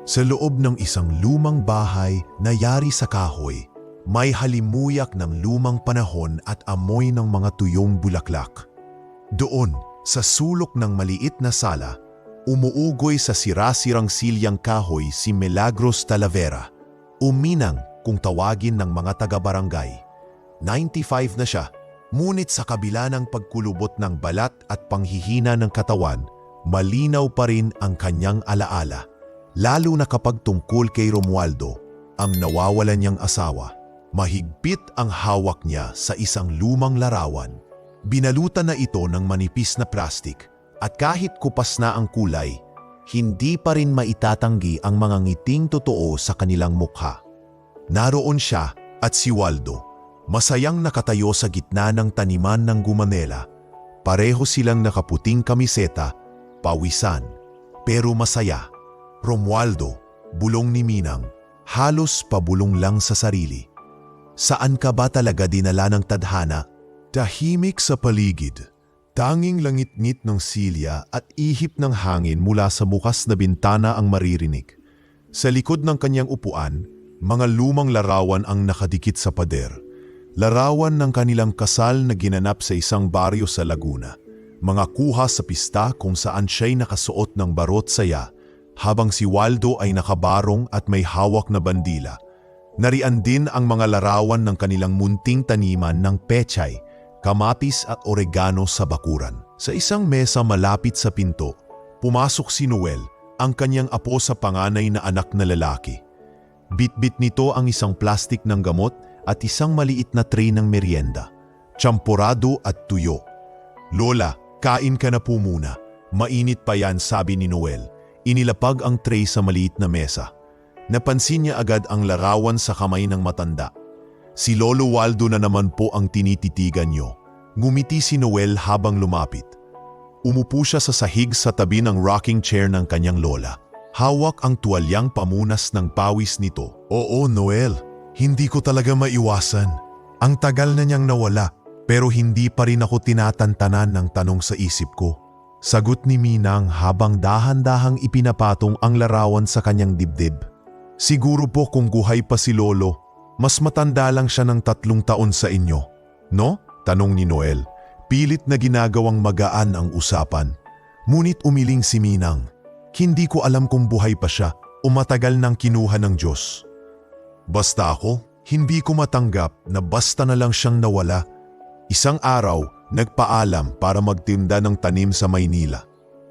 Sa loob ng isang lumang bahay na yari sa kahoy, may halimuyak ng lumang panahon at amoy ng mga tuyong bulaklak. Doon, sa sulok ng maliit na sala, umuugoy sa sirasirang silyang kahoy si Milagros Talavera. Uminang kung tawagin ng mga taga-barangay. 95 na siya, ngunit sa kabila ng pagkulubot ng balat at panghihina ng katawan, malinaw pa rin ang kanyang alaala. Lalo na kapag tungkol kay Romualdo, ang nawawalan niyang asawa. Mahigpit ang hawak niya sa isang lumang larawan. Binalutan na ito ng manipis na plastik at kahit kupas na ang kulay, hindi pa rin maitatanggi ang mga ngiting totoo sa kanilang mukha. Naroon siya at si Waldo, masayang nakatayo sa gitna ng taniman ng gumanela. Pareho silang nakaputing kamiseta, pawisan, pero masaya. Romualdo, bulong ni Minang, halos pabulong lang sa sarili. Saan ka ba talaga dinala ng tadhana? Tahimik sa paligid. Tanging langit-ngit ng silya at ihip ng hangin mula sa bukas na bintana ang maririnig. Sa likod ng kanyang upuan, mga lumang larawan ang nakadikit sa pader. Larawan ng kanilang kasal na ginanap sa isang baryo sa Laguna. Mga kuha sa pista kung saan siya'y nakasuot ng barot saya, habang si Waldo ay nakabarong at may hawak na bandila. Narian din ang mga larawan ng kanilang munting taniman ng pechay, kamatis at oregano sa bakuran. Sa isang mesa malapit sa pinto, pumasok si Noel, ang kanyang apo sa panganay na anak na lalaki. Bit-bit nito ang isang plastik ng gamot at isang maliit na tray ng merienda, tsampurado at tuyo. Lola, kain ka na po muna. Mainit pa yan, sabi ni Noel. Inilapag ang tray sa maliit na mesa. Napansin niya agad ang larawan sa kamay ng matanda. Si Lolo Waldo na naman po ang tinititigan niyo. Ngumiti si Noel habang lumapit. Umupo siya sa sahig sa tabi ng rocking chair ng kanyang lola. Hawak ang tuwalyang pamunas ng pawis nito. Oo, Noel. Hindi ko talaga maiwasan. Ang tagal na niyang nawala, pero hindi pa rin ako tinatantanan ng tanong sa isip ko. Sagot ni Minang habang dahan-dahang ipinapatong ang larawan sa kanyang dibdib. Siguro po kung buhay pa si Lolo, mas matanda lang siya ng 3 taon sa inyo. No? Tanong ni Noel. Pilit na ginagawang magaan ang usapan. Ngunit umiling si Minang. Hindi ko alam kung buhay pa siya o matagal nang kinuha ng Diyos. Basta ako, hindi ko matanggap na basta na lang siyang nawala. Isang araw, nagpaalam para magtinda ng tanim sa Maynila.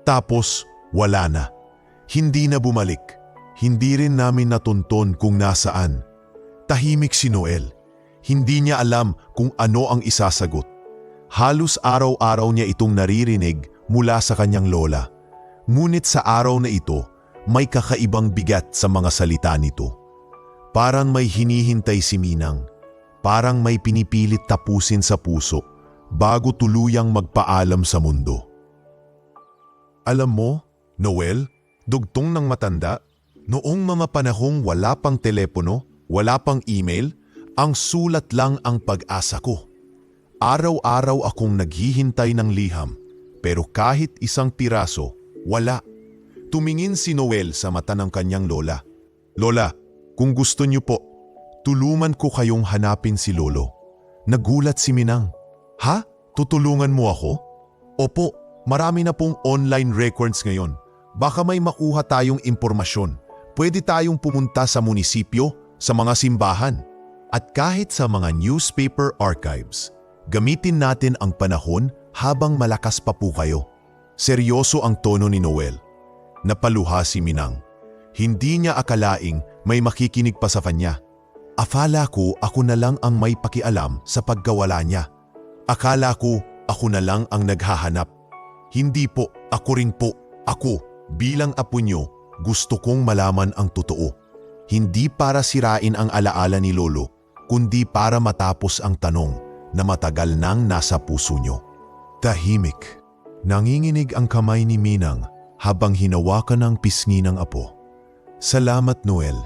Tapos, wala na. Hindi na bumalik. Hindi rin namin natunton kung nasaan. Tahimik si Noel. Hindi niya alam kung ano ang isasagot. Halos araw-araw niya itong naririnig mula sa kanyang lola. Ngunit sa araw na ito, may kakaibang bigat sa mga salita nito. Parang may hinihintay si Minang. Parang may pinipilit tapusin sa puso bago tuluyang magpaalam sa mundo. Alam mo, Noel, dugtong ng matanda, noong mga panahong wala pang telepono, wala pang email, ang sulat lang ang pag-asa ko. Araw-araw akong naghihintay ng liham, pero kahit isang piraso, wala. Tumingin si Noel sa mata ng kanyang lola. Lola, kung gusto niyo po, tulungan ko kayong hanapin si Lolo. Nagulat si Minang. Ha? Tutulungan mo ako? Opo, marami na pong online records ngayon. Baka may makuha tayong impormasyon. Pwede tayong pumunta sa munisipyo, sa mga simbahan, at kahit sa mga newspaper archives. Gamitin natin ang panahon habang malakas pa po kayo. Seryoso ang tono ni Noel. Napaluha si Minang. Hindi niya akalaing may makikinig pa sa kanya. Akala ko ako na lang ang may pakialam sa pagkawala niya. Akala ko ako na lang ang naghahanap. Hindi po, ako rin po. Ako, bilang apo niyo, gusto kong malaman ang totoo. Hindi para sirain ang alaala ni Lolo, kundi para matapos ang tanong na matagal nang nasa puso niyo. Tahimik. Nanginginig ang kamay ni Minang habang hinawakan ang pisngi ng apo. Salamat, Noel.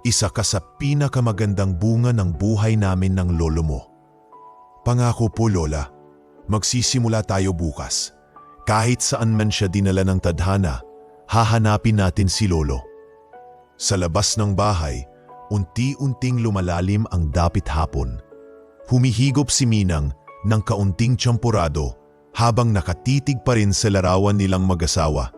Isa ka sa pinakamagandang bunga ng buhay namin ng lolo mo. Pangako po, Lola. Magsisimula tayo bukas. Kahit saan man siya dinala ng tadhana, hahanapin natin si Lolo. Sa labas ng bahay, unti-unting lumalalim ang dapit hapon. Humihigop si Minang ng kaunting tsampurado habang nakatitig pa rin sa larawan nilang mag-asawa.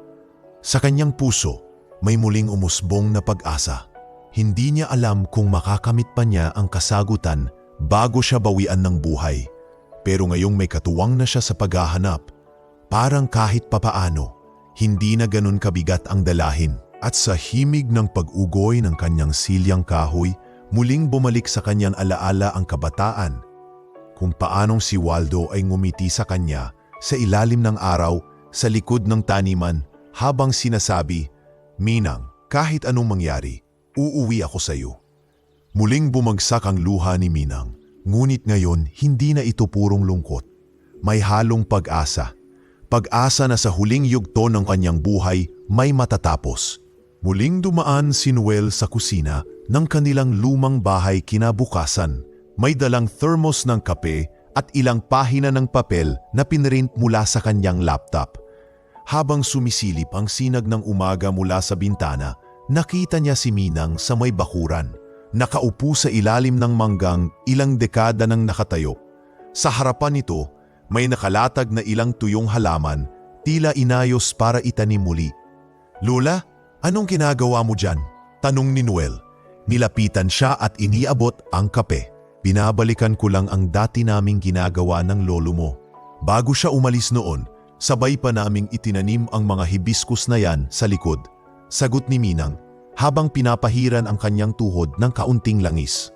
Sa kanyang puso, may muling umusbong na pag-asa. Hindi niya alam kung makakamit pa niya ang kasagutan bago siya bawian ng buhay. Pero ngayong may katuwang na siya sa paghahanap, parang kahit papaano, hindi na ganun kabigat ang dalahin. At sa himig ng pag-ugoy ng kanyang silyang kahoy, muling bumalik sa kanyang alaala ang kabataan. Kung paanong si Waldo ay ngumiti sa kanya sa ilalim ng araw sa likod ng taniman habang sinasabi, "Minang, kahit anong mangyari, uuwi ako sa iyo." Muling bumagsak ang luha ni Minang, ngunit ngayon hindi na ito purong lungkot. May halong pag-asa. Pag-asa na sa huling yugto ng kanyang buhay may matatapos. Muling dumaan si Noel sa kusina ng kanilang lumang bahay kinabukasan. May dalang thermos ng kape at ilang pahina ng papel na pinrint mula sa kanyang laptop. Habang sumisilip ang sinag ng umaga mula sa bintana, nakita niya si Minang sa may bakuran. Nakaupo sa ilalim ng manggang ilang dekada nang nakatayo. Sa harapan nito, may nakalatag na ilang tuyong halaman, tila inayos para itanim muli. "Lola, anong ginagawa mo dyan?" tanong ni Noel. Nilapitan siya at iniabot ang kape. "Binabalikan ko lang ang dati naming ginagawa ng lolo mo. Bago siya umalis noon, sabay pa naming itinanim ang mga hibiscus na yan sa likod," sagot ni Minang habang pinapahiran ang kanyang tuhod ng kaunting langis.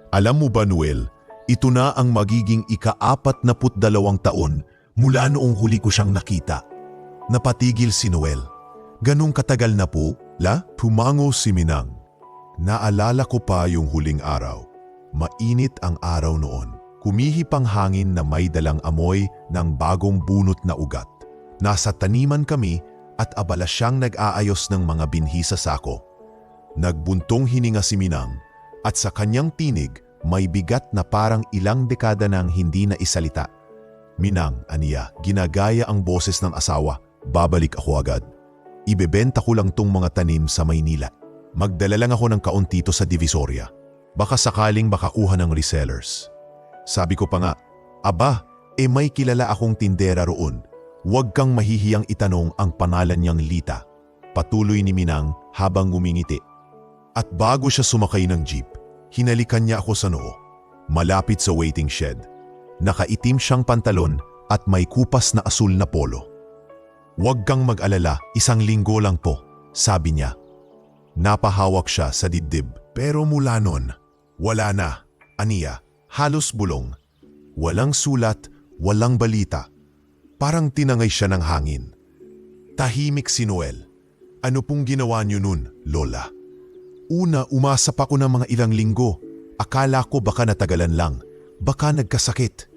"Alam mo ba, Noel, ito na ang magiging ika-42 taon mula noong huli ko siyang nakita." Napatigil si Noel. "Ganong katagal na po, la?" Pumango si Minang. "Naalala ko pa yung huling araw. Mainit ang araw noon. Kumihip ang hangin na may dalang amoy ng bagong bunot na ugat. Nasa taniman kami at abala siyang nag-aayos ng mga binhi sa sako." Nagbuntong hininga si Minang at sa kanyang tinig may bigat na parang ilang dekada nang hindi na isalita. "Minang," aniya, ginagaya ang boses ng asawa, "babalik ako agad. Ibebenta ko lang tong mga tanim sa Maynila. Magdala lang ako ng kauntito sa Divisoria. Baka sakaling makakuha ng resellers." Sabi ko pa nga, "Aba, may kilala akong tindera roon. Huwag kang mahihiyang itanong ang pangalan niyang Lita." Patuloy ni Minang habang ngumingiti. At bago siya sumakay ng jeep, hinalikan niya ako sa noo, malapit sa waiting shed. Nakaitim siyang pantalon at may kupas na asul na polo. "Huwag kang mag-alala, 1 linggo lang po," sabi niya. Napahawak siya sa dibdib, pero mula nun, wala na, aniya, halos bulong. Walang sulat, walang balita. Parang tinangay siya ng hangin. Tahimik si Noel. "Ano pong ginawa niyo nun, Lola?" "Una, umasa pa ko ng mga ilang linggo. Akala ko baka natagalan lang, baka nagkasakit.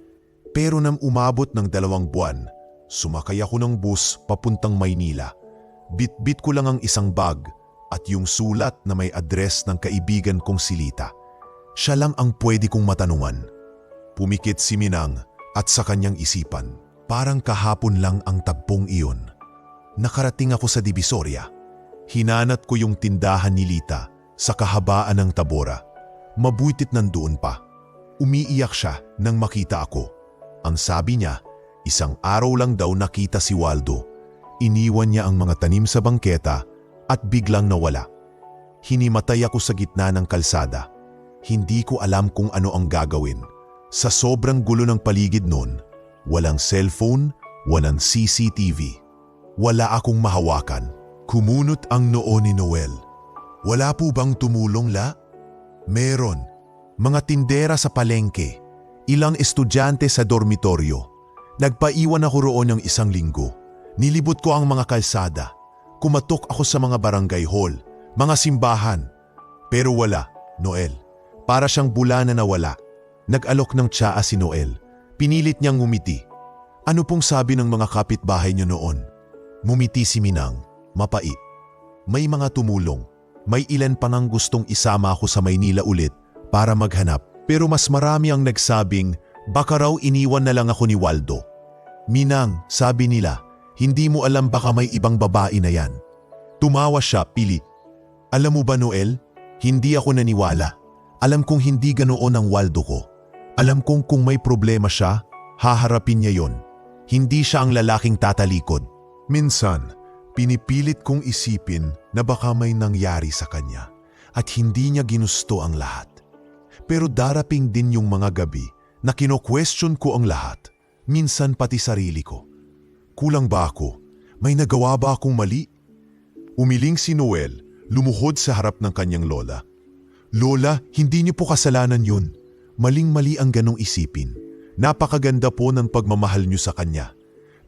Pero nang umabot ng 2 buwan, sumakay ako ng bus papuntang Maynila. Bit-bit ko lang ang isang bag at yung sulat na may address ng kaibigan kong si Lita. Siya lang ang pwede kong matanungan." Pumikit si Minang at sa kanyang isipan, parang kahapon lang ang tagpong iyon. Nakarating ako sa Divisoria. Hinanat ko yung tindahan ni Lita sa kahabaan ng Tabora. Mabutit nandoon pa. Umiiyak siya nang makita ako. Ang sabi niya, 1 araw lang daw nakita si Waldo. Iniwan niya ang mga tanim sa bangketa at biglang nawala. Hinimatay ako sa gitna ng kalsada. Hindi ko alam kung ano ang gagawin. Sa sobrang gulo ng paligid noon, walang cellphone, walang CCTV. Wala akong mahawakan. Kumunot ang noo ni Noel. "Wala po bang tumulong, La?" "Meron. Mga tindera sa palengke. Ilang estudyante sa dormitoryo. Nagpaiwan ako roon ng 1 linggo. Nilibot ko ang mga kalsada. Kumatok ako sa mga barangay hall, mga simbahan. Pero wala, Noel. Para siyang bula na nawala." Nag-alok ng tsaa si Noel. Pinilit niyang ngumiti. "Ano pong sabi ng mga kapitbahay niyo noon?" Ngumiti si Minang, mapait. "May mga tumulong. May ilan pa nang gustong isama ako sa Maynila ulit para maghanap. Pero mas marami ang nagsabing baka raw iniwan na lang ako ni Waldo." "Minang," sabi nila, "hindi mo alam baka may ibang babae na yan." Tumawa siya pilit. Alam mo ba, Noel? Hindi ako naniwala. Alam kong hindi ganoon ang Waldo ko. Alam kong kung may problema siya, haharapin niya yon. Hindi siya ang lalaking tatalikod. Minsan, pinipilit kong isipin na baka may nangyari sa kanya at hindi niya ginusto ang lahat. Pero daraping din yung mga gabi na kino-question ko ang lahat, minsan pati sarili ko. Kulang ba ako? May nagawa ba akong mali? Umiling si Noel, lumuhod sa harap ng kanyang lola. Lola, hindi niyo po kasalanan yun. Maling-mali ang ganong isipin. Napakaganda po ng pagmamahal niyo sa kanya.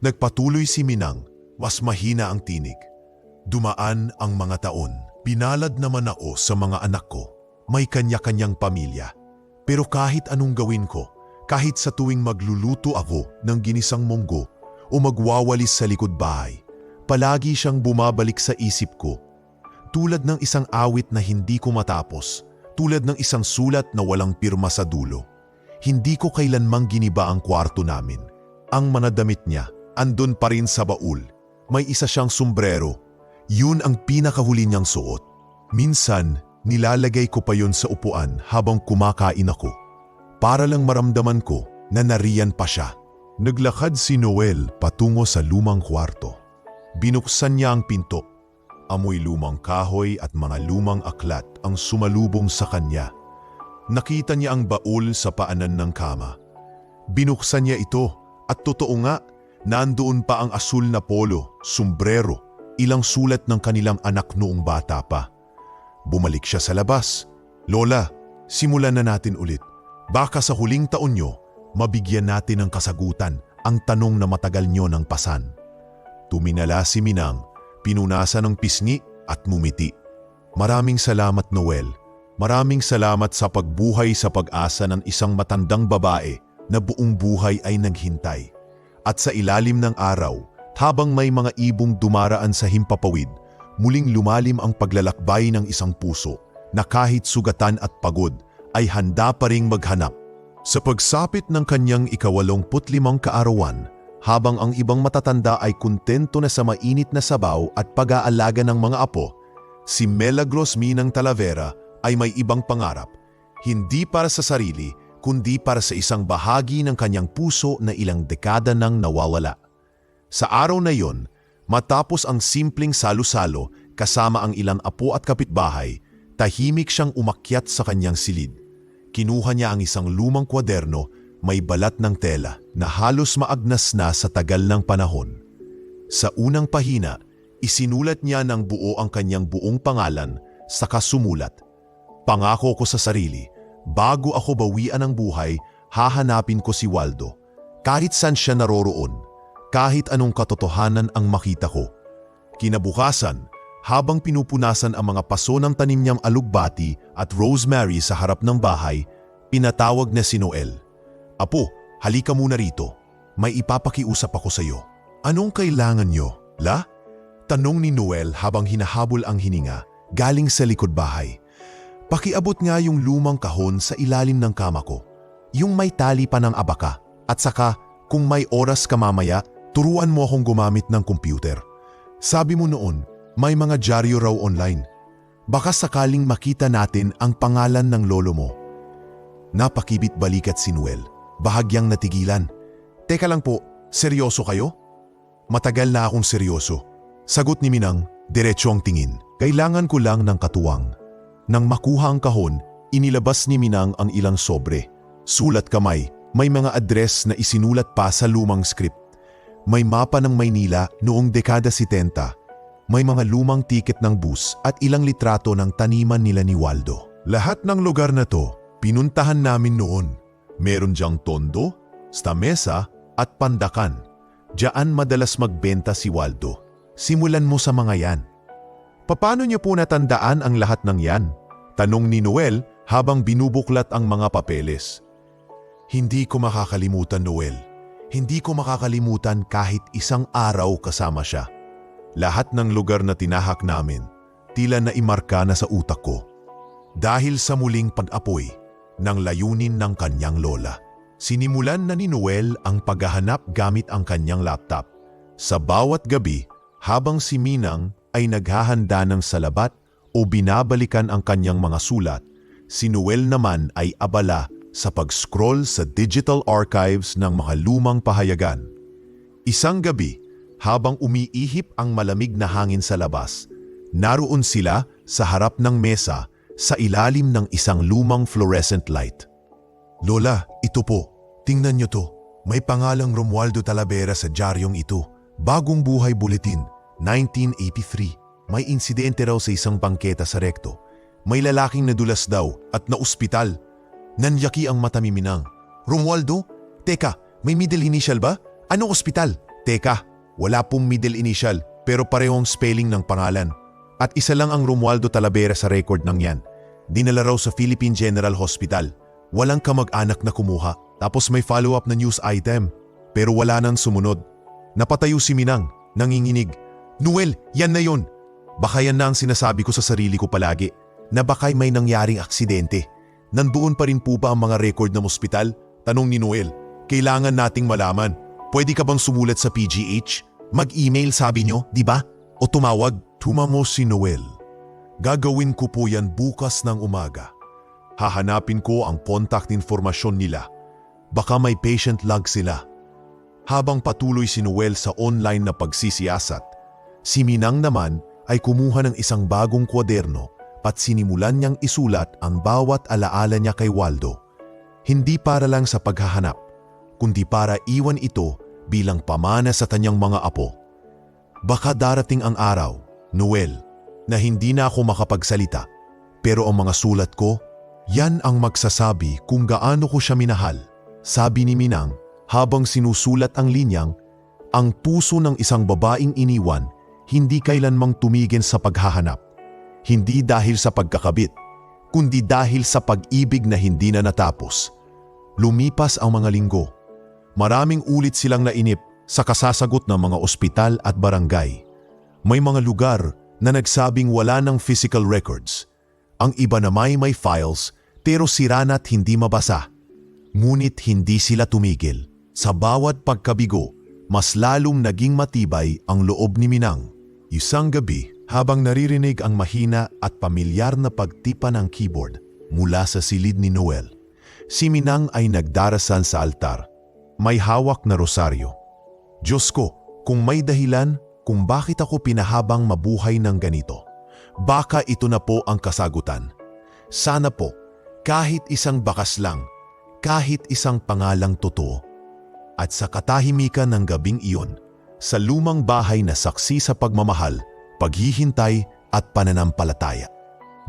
Nagpatuloy si Minang, mas mahina ang tinig. Dumaan ang mga taon. Pinalad naman ako sa mga anak ko. May kanya-kanyang pamilya. Pero kahit anong gawin ko, kahit sa tuwing magluluto ako ng ginisang munggo o magwawalis sa likod bahay, palagi siyang bumabalik sa isip ko. Tulad ng isang awit na hindi ko matapos, tulad ng isang sulat na walang pirma sa dulo. Hindi ko kailanmang giniba ang kwarto namin. Ang manadamit niya, andun pa rin sa baul. May isa siyang sombrero. Yun ang pinakahuli niyang suot. Minsan, nilalagay ko pa yon sa upuan habang kumakain ako. Para lang maramdaman ko na nariyan pa siya. Naglakad si Noel patungo sa lumang kwarto. Binuksan niya ang pinto. Amoy lumang kahoy at mga lumang aklat ang sumalubong sa kanya. Nakita niya ang baul sa paanan ng kama. Binuksan niya ito at totoo nga, nandoon pa ang asul na polo, sombrero, ilang sulat ng kanilang anak noong bata pa. Bumalik siya sa labas. Lola, simulan na natin ulit. Baka sa huling taon nyo, mabigyan natin ng kasagutan ang tanong na matagal nyo ng pasan. Tuminala si Minang, pinunasan ng pisngi at mumiti. Maraming salamat, Noel. Maraming salamat sa pagbuhay sa pag-asa ng isang matandang babae na buong buhay ay naghintay. At sa ilalim ng araw, habang may mga ibong dumaraan sa himpapawid, muling lumalim ang paglalakbay ng isang puso na kahit sugatan at pagod ay handa pa ring maghanap. Sa pagsapit ng kanyang 85 kaarawan, habang ang ibang matatanda ay kontento na sa mainit na sabaw at pag-aalaga ng mga apo, si Milagros Minang Talavera ay may ibang pangarap, hindi para sa sarili kundi para sa isang bahagi ng kanyang puso na ilang dekada nang nawawala. Sa araw na yon, matapos ang simpleng salo-salo kasama ang ilang apo at kapitbahay, tahimik siyang umakyat sa kanyang silid. Kinuha niya ang isang lumang kwaderno, may balat ng tela na halos maagnas na sa tagal ng panahon. Sa unang pahina, isinulat niya ng buo ang kanyang buong pangalan, saka sumulat, "Pangako ko sa sarili, bago ako bawian ng buhay, hahanapin ko si Waldo. Kahit saan siya naroroon, kahit anong katotohanan ang makita ko." Kinabukasan, habang pinupunasan ang mga paso ng tanim niyang alugbati at rosemary sa harap ng bahay, pinatawag na si Noel. "Apo, halika muna rito. May ipapakiusap ako sa iyo." "Anong kailangan niyo, La?" Tanong ni Noel habang hinahabol ang hininga galing sa likod bahay. "Pakiabot nga yung lumang kahon sa ilalim ng kama ko. Yung may tali pa ng abaka. At saka, kung may oras ka mamaya, turuan mo akong gumamit ng computer. Sabi mo noon, may mga dyaryo raw online. Baka sakaling makita natin ang pangalan ng lolo mo." Napakibit balikat si Noel, bahagyang natigilan. "Teka lang po, seryoso kayo?" "Matagal na akong seryoso." Sagot ni Minang, diretso ang tingin. "Kailangan ko lang ng katuwang." Nang makuha ang kahon, inilabas ni Minang ang ilang sobre. Sulat kamay, may mga address na isinulat pa sa lumang script. May mapa ng Maynila noong dekada 70. May mga lumang tiket ng bus at ilang litrato ng taniman nila ni Waldo. Lahat ng lugar na to, pinuntahan namin noon. Meron diyang Tondo, Stamesa at Pandakan. Diyan madalas magbenta si Waldo. Simulan mo sa mga yan. "Paano niyo po natandaan ang lahat ng yan?" Tanong ni Noel habang binubuklat ang mga papeles. "Hindi ko makakalimutan, Noel. Hindi ko makakalimutan kahit isang araw kasama siya. Lahat ng lugar na tinahak namin, tila na imarka na sa utak ko. Dahil sa muling pag-apoy ng layunin ng kanyang lola. Sinimulan na ni Noel ang paghahanap gamit ang kanyang laptop. Sa bawat gabi, habang si Minang ay naghahanda ng salabat o binabalikan ang kanyang mga sulat, si Noel naman ay abala sa pag-scroll sa digital archives ng mga lumang pahayagan. Isang gabi, habang umiihip ang malamig na hangin sa labas, naroon sila sa harap ng mesa sa ilalim ng isang lumang fluorescent light. "Lola, ito po. Tingnan niyo to. May pangalang Romualdo Talavera sa diaryong ito. Bagong Buhay Bulletin, 1983. May insidente raw sa isang bangketa sa Recto. May lalaking nadulas daw at naospital. Nanyaki ang mata ni Minang. Romualdo? Teka, may middle initial ba? Anong ospital? Teka, wala pong middle initial pero parehong spelling ng pangalan. At isa lang ang Romualdo Talavera sa record ng yan. Dinala raw sa Philippine General Hospital. Walang kamag-anak na kumuha. Tapos may follow-up na news item. Pero wala nang sumunod. Napatayo si Minang, nanginginig. "Noel, yan na yun. Baka yan na ang sinasabi ko sa sarili ko palagi. Na baka'y may nangyaring aksidente. Nandoon pa rin po ba ang mga record ng ospital?" Tanong ni Noel. "Kailangan nating malaman. Pwede ka bang sumulat sa PGH? Mag-email sabi nyo, di ba? O tumawag?" Tumamo si Noel. "Gagawin ko po yan bukas ng umaga. Hahanapin ko ang contact informasyon nila. Baka may patient log sila." Habang patuloy si Noel sa online na pagsisiyasat, si Minang naman ay kumuha ng isang bagong kwaderno at sinimulan niyang isulat ang bawat alaala niya kay Waldo. Hindi para lang sa paghahanap, kundi para iwan ito bilang pamana sa kanyang mga apo. "Baka darating ang araw, Noel, na hindi na ako makapagsalita, pero ang mga sulat ko, yan ang magsasabi kung gaano ko siya minahal." Sabi ni Minang habang sinusulat ang linyang, "Ang puso ng isang babaeng iniwan hindi kailanmang tumigil sa paghahanap. Hindi dahil sa pagkakabit, kundi dahil sa pag-ibig na hindi na natapos." Lumipas ang mga linggo. Maraming ulit silang nainip sa kasasagot ng mga ospital at barangay. May mga lugar na nagsabing wala ng physical records. Ang iba na may files pero sira na't hindi mabasa. Ngunit hindi sila tumigil. Sa bawat pagkabigo, mas lalong naging matibay ang loob ni Minang. Isang gabi, habang naririnig ang mahina at pamilyar na pagtipa ng keyboard mula sa silid ni Noel, si Minang ay nagdarasal sa altar. May hawak na rosaryo. "Diyos ko, kung may dahilan kung bakit ako pinahabang mabuhay ng ganito, baka ito na po ang kasagutan. Sana po, kahit isang bakas lang, kahit isang pangalang totoo." At sa katahimikan ng gabing iyon, sa lumang bahay na saksi sa pagmamahal, paghihintay at pananampalataya,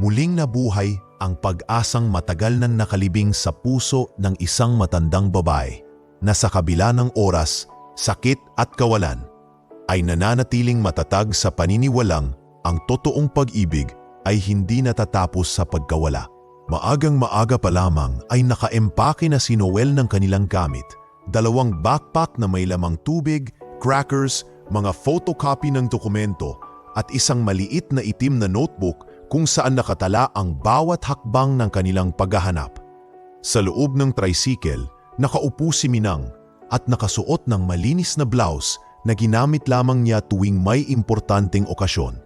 muling nabuhay ang pag-asang matagal nang nakalibing sa puso ng isang matandang babae na sa kabila ng oras, sakit at kawalan, ay nananatiling matatag sa paniniwalang ang totoong pag-ibig ay hindi natatapos sa pagkawala. Maagang maaga pa lamang ay nakaempake na si Noel ng kanilang gamit. 2 backpack na may lamang tubig, crackers, mga photocopy ng dokumento at isang maliit na itim na notebook kung saan nakatala ang bawat hakbang ng kanilang paghahanap. Sa loob ng tricycle, nakaupo si Minang at nakasuot ng malinis na blouse na ginamit lamang niya tuwing may importanteng okasyon.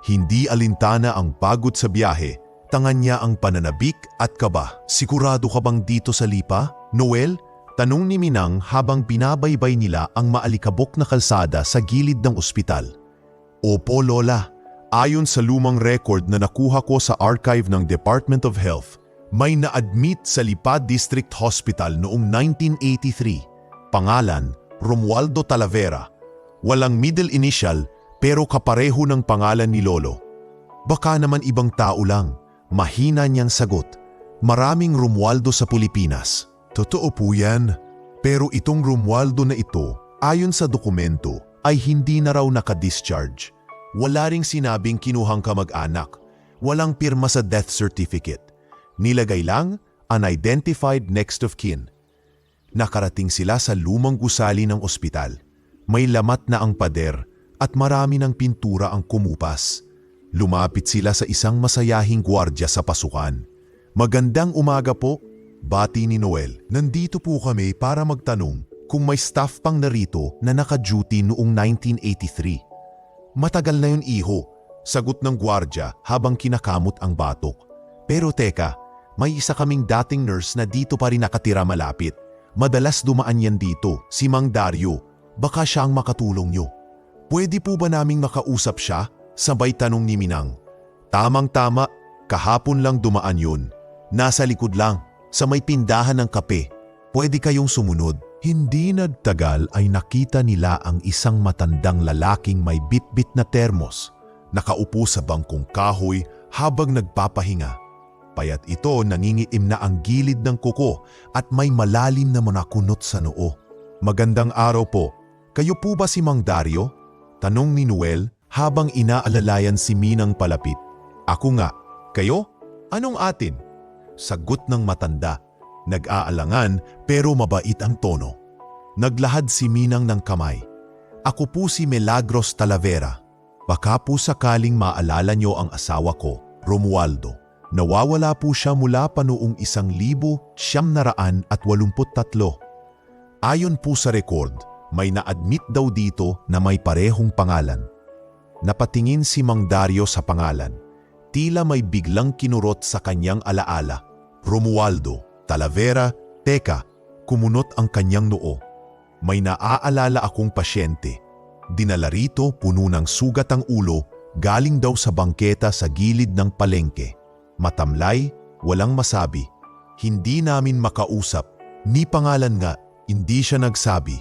Hindi alintana ang pagod sa biyahe, tangan niya ang pananabik at kaba. "Sigurado ka bang dito sa Lipa, Noel?" tanong ni Minang habang binabaybay nila ang maalikabok na kalsada sa gilid ng ospital. "Opo, Lola. Ayon sa lumang record na nakuha ko sa archive ng Department of Health, may na-admit sa Lipa District Hospital noong 1983. Pangalan, Romualdo Talavera. Walang middle initial pero kapareho ng pangalan ni Lolo." "Baka naman ibang tao lang." Mahina niyang sagot. "Maraming Romualdo sa Pilipinas." "Totoo po yan. Pero itong Romualdo na ito, ayon sa dokumento, ay hindi na raw naka-discharge. Wala ring sinabing kinuhang kamag-anak. Walang pirma sa death certificate. Nilagay lang, unidentified next of kin." Nakarating sila sa lumang gusali ng ospital. May lamat na ang pader at marami ng pintura ang kumupas. Lumapit sila sa isang masayahing gwardya sa pasukan. "Magandang umaga po," bati ni Noel. "Nandito po kami para magtanong kung may staff pang narito na naka-duty noong 1983. "Matagal na yun, iho. sagot ng gwardya habang kinakamot ang batok. Pero teka, may isa kaming dating nurse na dito pa rin nakatira malapit. Madalas dumaan yan dito, si Mang Dario. Baka siya ang makatulong nyo. Pwede po ba naming makausap siya? Sabay tanong ni Minang. Tamang-tama, kahapon lang dumaan yun. Nasa likod lang, sa may pindahan ng kape. Pwede kayong sumunod. Hindi nagtagal ay nakita nila ang isang matandang lalaking may bitbit na termos. Nakaupo sa bangkong kahoy habang nagpapahinga. Payat ito nangingiim na ang gilid ng kuko at may malalim na manakunot sa noo. Magandang araw po. Kayo po ba si Mang Dario? Tanong ni Noel habang inaalalayan si Minang palapit. Ako nga. Kayo? Anong atin? Sagot ng matanda. Nag-aalangan pero mabait ang tono. Naglahad si Minang ng kamay. Ako po si Milagros Talavera. Baka po sakaling maalala nyo ang asawa ko, Romualdo. Nawawala po siya mula pa noong 1983. Ayon po sa record, may na-admit daw dito na may parehong pangalan. Napatingin si Mang Dario sa pangalan. Tila may biglang kinurot sa kanyang alaala. Romualdo, Talavera, teka, kumunot ang kanyang noo. May naaalala akong pasyente. Dinala rito puno ng sugat ang ulo, galing daw sa bangketa sa gilid ng palengke. Matamlay, walang masabi. Hindi namin makausap. Ni pangalan nga, hindi siya nagsabi.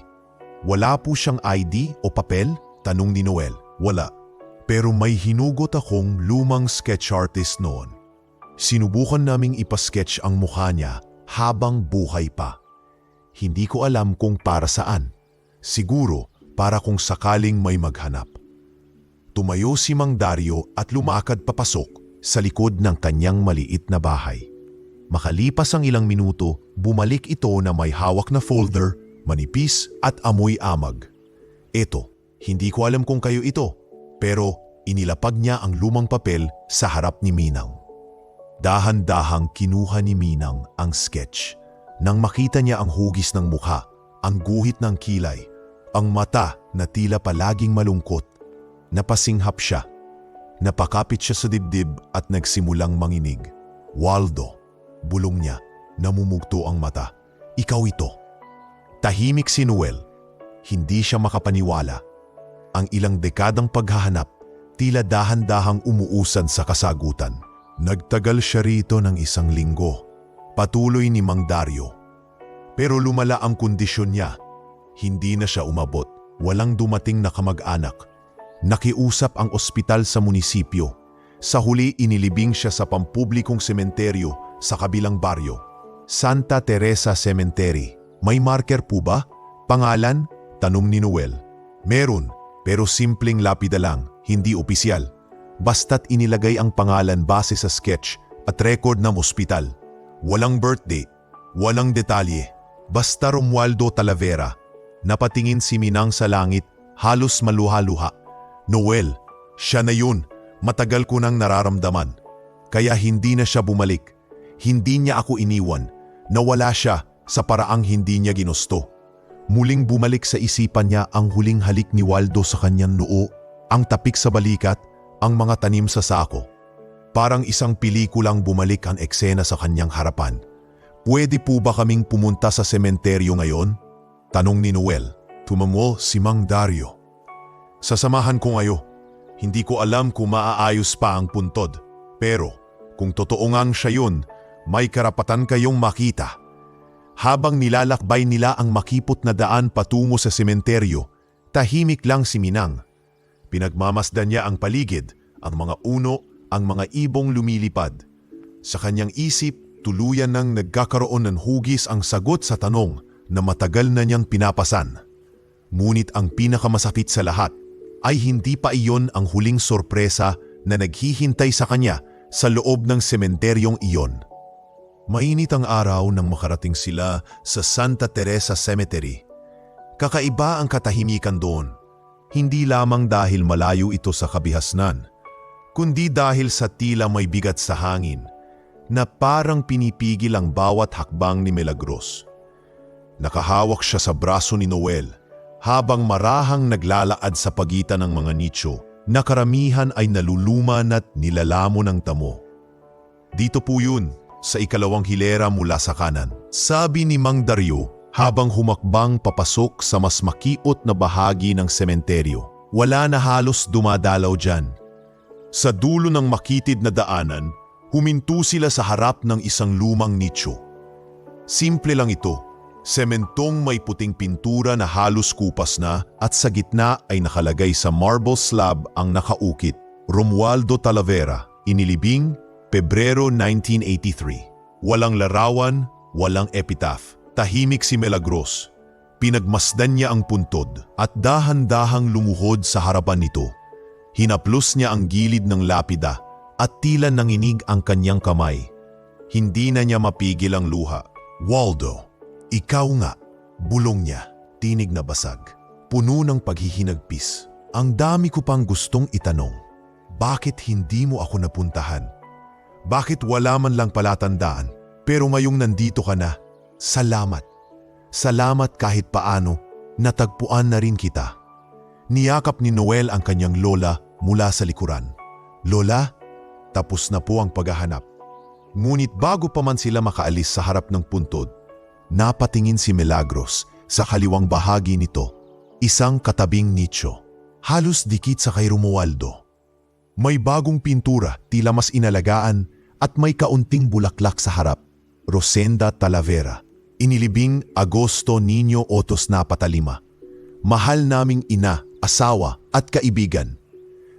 Wala po siyang ID o papel? Tanong ni Noel. Wala. Pero may hinugot akong lumang sketch artist noon. Sinubukan naming ipasketch ang mukha niya habang buhay pa. Hindi ko alam kung para saan. Siguro para kung sakaling may maghanap. Tumayo si Mang Dario at lumakad papasok sa likod ng kanyang maliit na bahay. Makalipas ang ilang minuto, bumalik ito na may hawak na folder, manipis at amoy amag. Eto, hindi ko alam kung kayo ito, pero inilapag niya ang lumang papel sa harap ni Minang. Dahan-dahang kinuha ni Minang ang sketch. Nang makita niya ang hugis ng mukha, ang guhit ng kilay, ang mata na tila palaging malungkot, napasinghap siya. Napakapit siya sa dibdib at nagsimulang manginig. Waldo, bulong niya, namumugto ang mata. Ikaw ito. Tahimik si Noel. Hindi siya makapaniwala. Ang ilang dekadang paghahanap, tila dahan-dahang umuusan sa kasagutan. Nagtagal siya rito ng 1 linggo. Patuloy ni Mang Dario. Pero lumala ang kondisyon niya. Hindi na siya umabot. Walang dumating na kamag-anak. Nakiusap ang ospital sa munisipyo. Sa huli inilibing siya sa pampublikong sementeryo sa kabilang baryo. Santa Teresa Cemetery. May marker po ba? Pangalan? Tanong ni Noel. Meron, pero simpleng lapida lang, hindi opisyal. Basta't inilagay ang pangalan base sa sketch at record ng ospital. Walang birthday, walang detalye. Basta Romualdo Talavera. Napatingin si Minang sa langit, halos maluha-luha. Noel, siya na yun. Matagal ko nang nararamdaman. Kaya hindi na siya bumalik. Hindi niya ako iniwan. Nawala siya sa paraang hindi niya ginusto. Muling bumalik sa isipan niya ang huling halik ni Waldo sa kanyang noo, ang tapik sa balikat, ang mga tanim sa sako. Parang isang pelikulang bumalik ang eksena sa kanyang harapan. Pwede po ba kaming pumunta sa sementeryo ngayon? Tanong ni Noel. Tumango si Mang Dario. Sasamahan ko ngayon. Hindi ko alam kung maaayos pa ang puntod. Pero kung totoo ngang siya yun, may karapatan kayong makita. Habang nilalakbay nila ang makipot na daan patungo sa sementeryo, tahimik lang si Minang. Pinagmamasdan niya ang paligid, ang mga uno, ang mga ibong lumilipad. Sa kanyang isip, tuluyan nang nagkakaroon ng hugis ang sagot sa tanong na matagal na niyang pinapasan. Ngunit ang pinakamasakit sa lahat ay hindi pa iyon ang huling sorpresa na naghihintay sa kanya sa loob ng sementeryong iyon. Mainit ang araw nang makarating sila sa Santa Teresa Cemetery. Kakaiba ang katahimikan doon. Hindi lamang dahil malayo ito sa kabihasnan, kundi dahil sa tila may bigat sa hangin na parang pinipigil ang bawat hakbang ni Milagros. Nakahawak siya sa braso ni Noel habang marahang naglalaad sa pagitan ng mga nicho na karamihan ay naluluman at nilalamon ng damo. Dito po yun, sa ikalawang hilera mula sa kanan. Sabi ni Mang Dario habang humakbang papasok sa mas makiot na bahagi ng sementeryo. Wala na halos dumadalaw dyan. Sa dulo ng makitid na daanan, huminto sila sa harap ng isang lumang nicho. Simple lang ito, sementong may puting pintura na halos kupas na at sa gitna ay nakalagay sa marble slab ang nakaukit, Romualdo Talavera, inilibing, Pebrero 1983. Walang larawan, walang epitaph. Tahimik si Milagros. Pinagmasdan niya ang puntod at dahan-dahang lumuhod sa harapan nito. Hinaplos niya ang gilid ng lapida at tila nanginig ang kanyang kamay. Hindi na niya mapigil ang luha. Waldo, ikaw nga, bulong niya, tinig na basag. Puno ng paghihinagpis. Ang dami ko pang gustong itanong. Bakit hindi mo ako napuntahan? Bakit wala man lang palatandaan? Pero ngayong nandito ka na, salamat. Salamat kahit paano, natagpuan na rin kita. Niyakap ni Noel ang kanyang lola mula sa likuran. Lola, tapos na po ang paghahanap. Ngunit bago pa man sila makaalis sa harap ng puntod, napatingin si Milagros sa kaliwang bahagi nito, isang katabing nicho. Halos dikit sa kay Romualdo. May bagong pintura, tila mas inalagaan at may kaunting bulaklak sa harap. Rosenda Talavera, inilibing Agosto Niño Otos Napatalima. Mahal naming ina, asawa at kaibigan.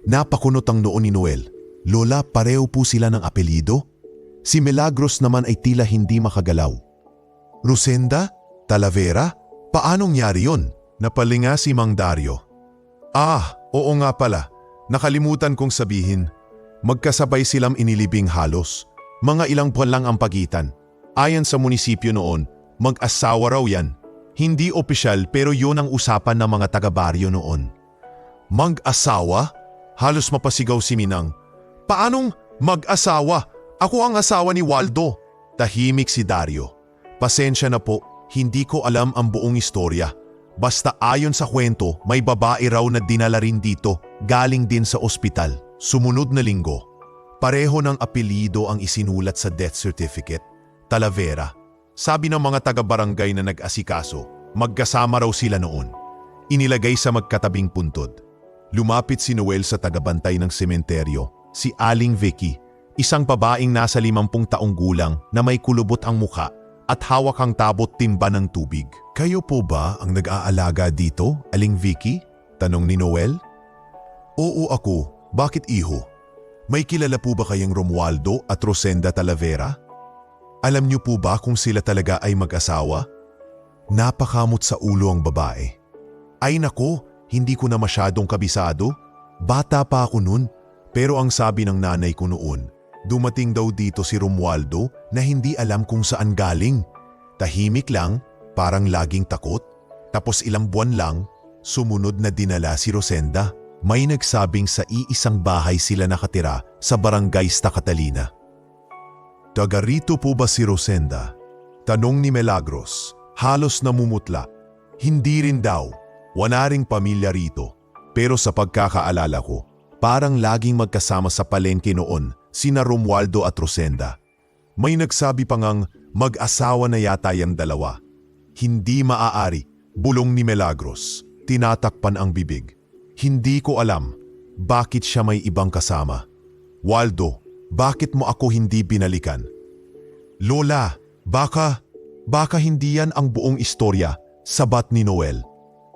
Napakunot ang noo ni Noel. Lola, pareho po sila ng apelyido? Si Milagros naman ay tila hindi makagalaw. Rosenda? Talavera? Paanong nyari yun? Napalinga si Mang Dario. Oo nga pala. Nakalimutan kong sabihin. Magkasabay silang inilibing halos. Mga ilang buwan lang ang pagitan. Ayon sa munisipyo noon, mag-asawa raw yan. Hindi opisyal pero yun ang usapan ng mga taga-baryo noon. Mag-asawa? Halos mapasigaw si Minang. Paanong mag-asawa? Ako ang asawa ni Waldo. Tahimik si Dario. Pasensya na po, hindi ko alam ang buong istorya. Basta ayon sa kwento, may babae raw na dinala rin dito, galing din sa ospital. Sumunod na linggo, pareho ng apelyido ang isinulat sa death certificate. Talavera. Sabi ng mga taga-barangay na nag-asikaso, magkasama raw sila noon. Inilagay sa magkatabing puntod. Lumapit si Noel sa tagabantay ng sementeryo, si Aling Vicky, isang babaeng nasa 50 taong gulang na may kulubot ang muka at hawak ang tabot timba ng tubig. Kayo po ba ang nag-aalaga dito, Aling Vicky? Tanong ni Noel. Oo ako. Bakit iho? May kilala po ba kayong Romualdo at Rosenda Talavera? Alam niyo po ba kung sila talaga ay mag-asawa? Napakamot sa ulo ang babae. Ay nako, hindi ko na masyadong kabisado. Bata pa ako nun, pero ang sabi ng nanay ko noon, dumating daw dito si Romualdo na hindi alam kung saan galing. Tahimik lang, parang laging takot. Tapos ilang buwan lang, sumunod na dinala si Rosenda. May nagsabing sa iisang bahay sila nakatira sa barangay Sta Catalina. Taga rito po ba si Rosenda? Tanong ni Milagros, halos namumutla. Hindi rin daw, wala ring pamilya rito. Pero sa pagkakaalala ko, parang laging magkasama sa palengke noon sina Romualdo at Rosenda. May nagsabi pa ngang mag-asawa na yata yung dalawa. Hindi maaari, bulong ni Milagros. Tinatakpan ang bibig. Hindi ko alam, bakit siya may ibang kasama. Waldo, bakit mo ako hindi binalikan? Lola, baka hindi yan ang buong istorya, sabat ni Noel.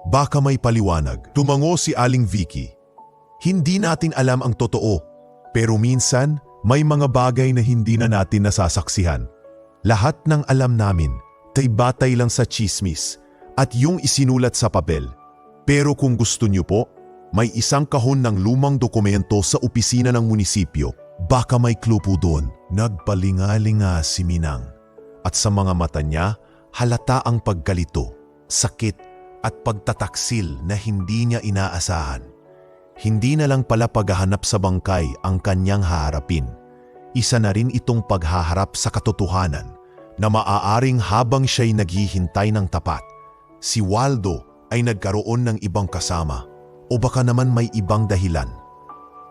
Baka may paliwanag. Tumango si Aling Vicky. Hindi natin alam ang totoo, pero minsan may mga bagay na hindi na natin nasasaksihan. Lahat ng alam namin, tay-batay lang sa chismis at yung isinulat sa papel. Pero kung gusto niyo po, may isang kahon ng lumang dokumento sa opisina ng munisipyo. Baka may clue po doon. Nagpalingalinga si Minang. At sa mga mata niya, halata ang pagkalito, sakit at pagtataksil na hindi niya inaasahan. Hindi na lang pala paghahanap sa bangkay ang kanyang haharapin. Isa na rin itong paghaharap sa katotohanan na maaaring habang siya'y naghihintay ng tapat, si Waldo ay nagkaroon ng ibang kasama o baka naman may ibang dahilan.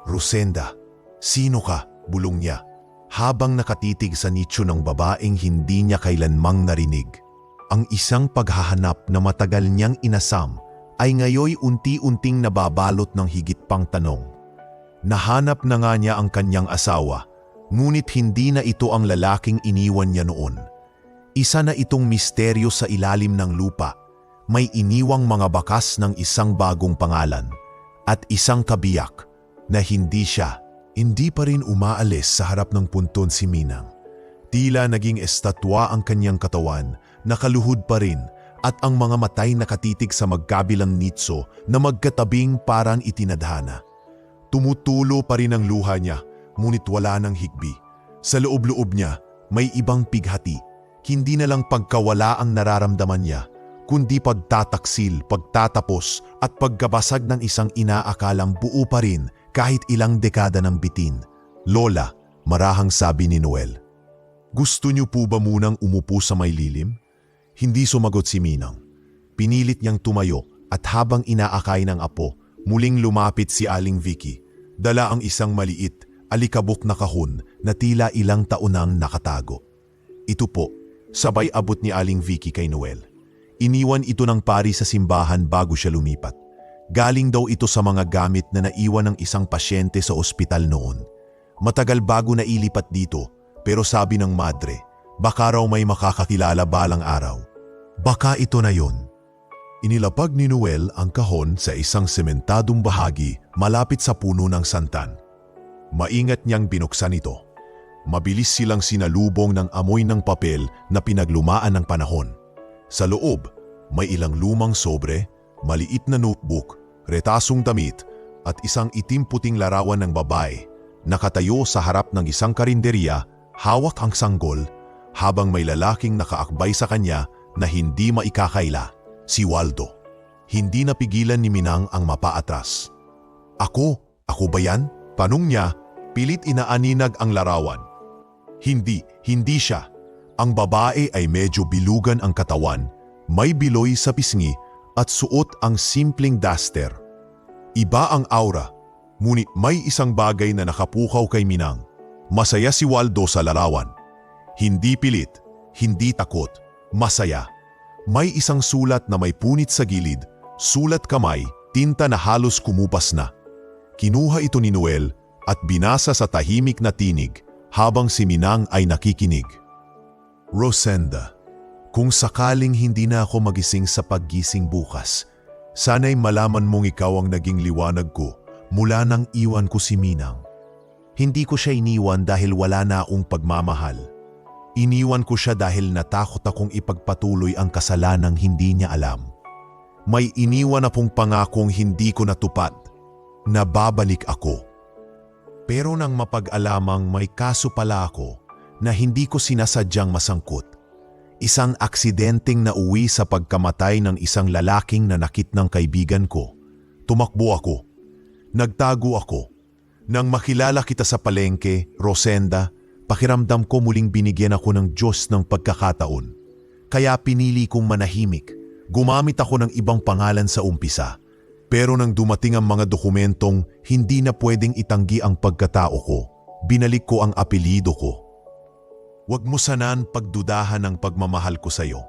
Rosenda, sino ka? Bulong niya, habang nakatitig sa nicho ng babaeng hindi niya kailanmang narinig. Ang isang paghahanap na matagal niyang inasam ay ngayoy unti-unting nababalot ng higit pang tanong. Nahanap na nga niya ang kanyang asawa, ngunit hindi na ito ang lalaking iniwan niya noon. Isa na itong misteryo sa ilalim ng lupa, may iniwang mga bakas ng isang bagong pangalan at isang kabiyak na hindi siya. Hindi pa rin umaalis sa harap ng punton si Minang. Tila naging estatwa ang kanyang katawan, nakaluhod pa rin at ang mga matay nakatitig sa magkabilang nitso na magkatabing parang itinadhana. Tumutulo pa rin ang luha niya, ngunit wala ng higbi. Sa loob-loob niya, may ibang pighati. Hindi na lang pagkawala ang nararamdaman niya, kundi pagtataksil, pagtatapos at pagkabasag ng isang inaakalang buo pa rin kahit ilang dekada ng bitin. Lola, marahang sabi ni Noel. Gusto niyo po ba munang umupo sa may lilim? Hindi sumagot si Minang. Pinilit niyang tumayo at habang inaakay ng apo, muling lumapit si Aling Vicky. Dala ang isang maliit, alikabok na kahon na tila ilang taon nang nakatago. Ito po, sabay abot ni Aling Vicky kay Noel. Iniwan ito ng pari sa simbahan bago siya lumipat. Galing daw ito sa mga gamit na naiwan ng isang pasyente sa ospital noon. Matagal bago nailipat dito, pero sabi ng madre, baka raw may makakakilala balang araw. Baka ito na yon. Inilapag ni Noel ang kahon sa isang sementadong bahagi malapit sa puno ng santan. Maingat niyang binuksan ito. Mabilis silang sinalubong ng amoy ng papel na pinaglumaan ng panahon. Sa loob, may ilang lumang sobre, maliit na notebook, retasong damit at isang itim-puting larawan ng babae. Nakatayo sa harap ng isang karinderya, hawak ang sanggol, habang may lalaking nakaakbay sa kanya na hindi maikakaila, si Waldo. Hindi napigilan ni Minang ang mapaatras. Ako ba yan? Tanong niya, pilit inaaninag ang larawan. Hindi siya. Ang babae ay medyo bilugan ang katawan, may biloy sa pisngi at suot ang simpleng duster. Iba ang aura, ngunit may isang bagay na nakapukaw kay Minang. Masaya si Waldo sa larawan. Hindi pilit, hindi takot, masaya. May isang sulat na may punit sa gilid, sulat kamay, tinta na halos kumupas na. Kinuha ito ni Noel at binasa sa tahimik na tinig habang si Minang ay nakikinig. Rosenda, kung sakaling hindi na ako magising sa paggising bukas, sana'y malaman mong ikaw ang naging liwanag ko mula nang iwan ko si Minang. Hindi ko siya iniwan dahil wala na akong pagmamahal. Iniwan ko siya dahil natakot akong ipagpatuloy ang kasalanang hindi niya alam. May iniwan akong pangakong hindi ko natupad, na babalik ako. Pero nang mapag-alamang may kaso pala ako na hindi ko sinasadyang masangkot. Isang aksidenteng nauwi sa pagkamatay ng isang lalaking nanakit ng kaibigan ko. Tumakbo ako. Nagtago ako. Nang makilala kita sa palengke, Rosenda, pakiramdam ko muling binigyan ako ng Diyos ng pagkakataon. Kaya pinili kong manahimik. Gumamit ako ng ibang pangalan sa umpisa. Pero nang dumating ang mga dokumentong hindi na pwedeng itanggi ang pagkatao ko, binalik ko ang apelyido ko. Huwag mo sanang pagdudahan ang pagmamahal ko sa iyo.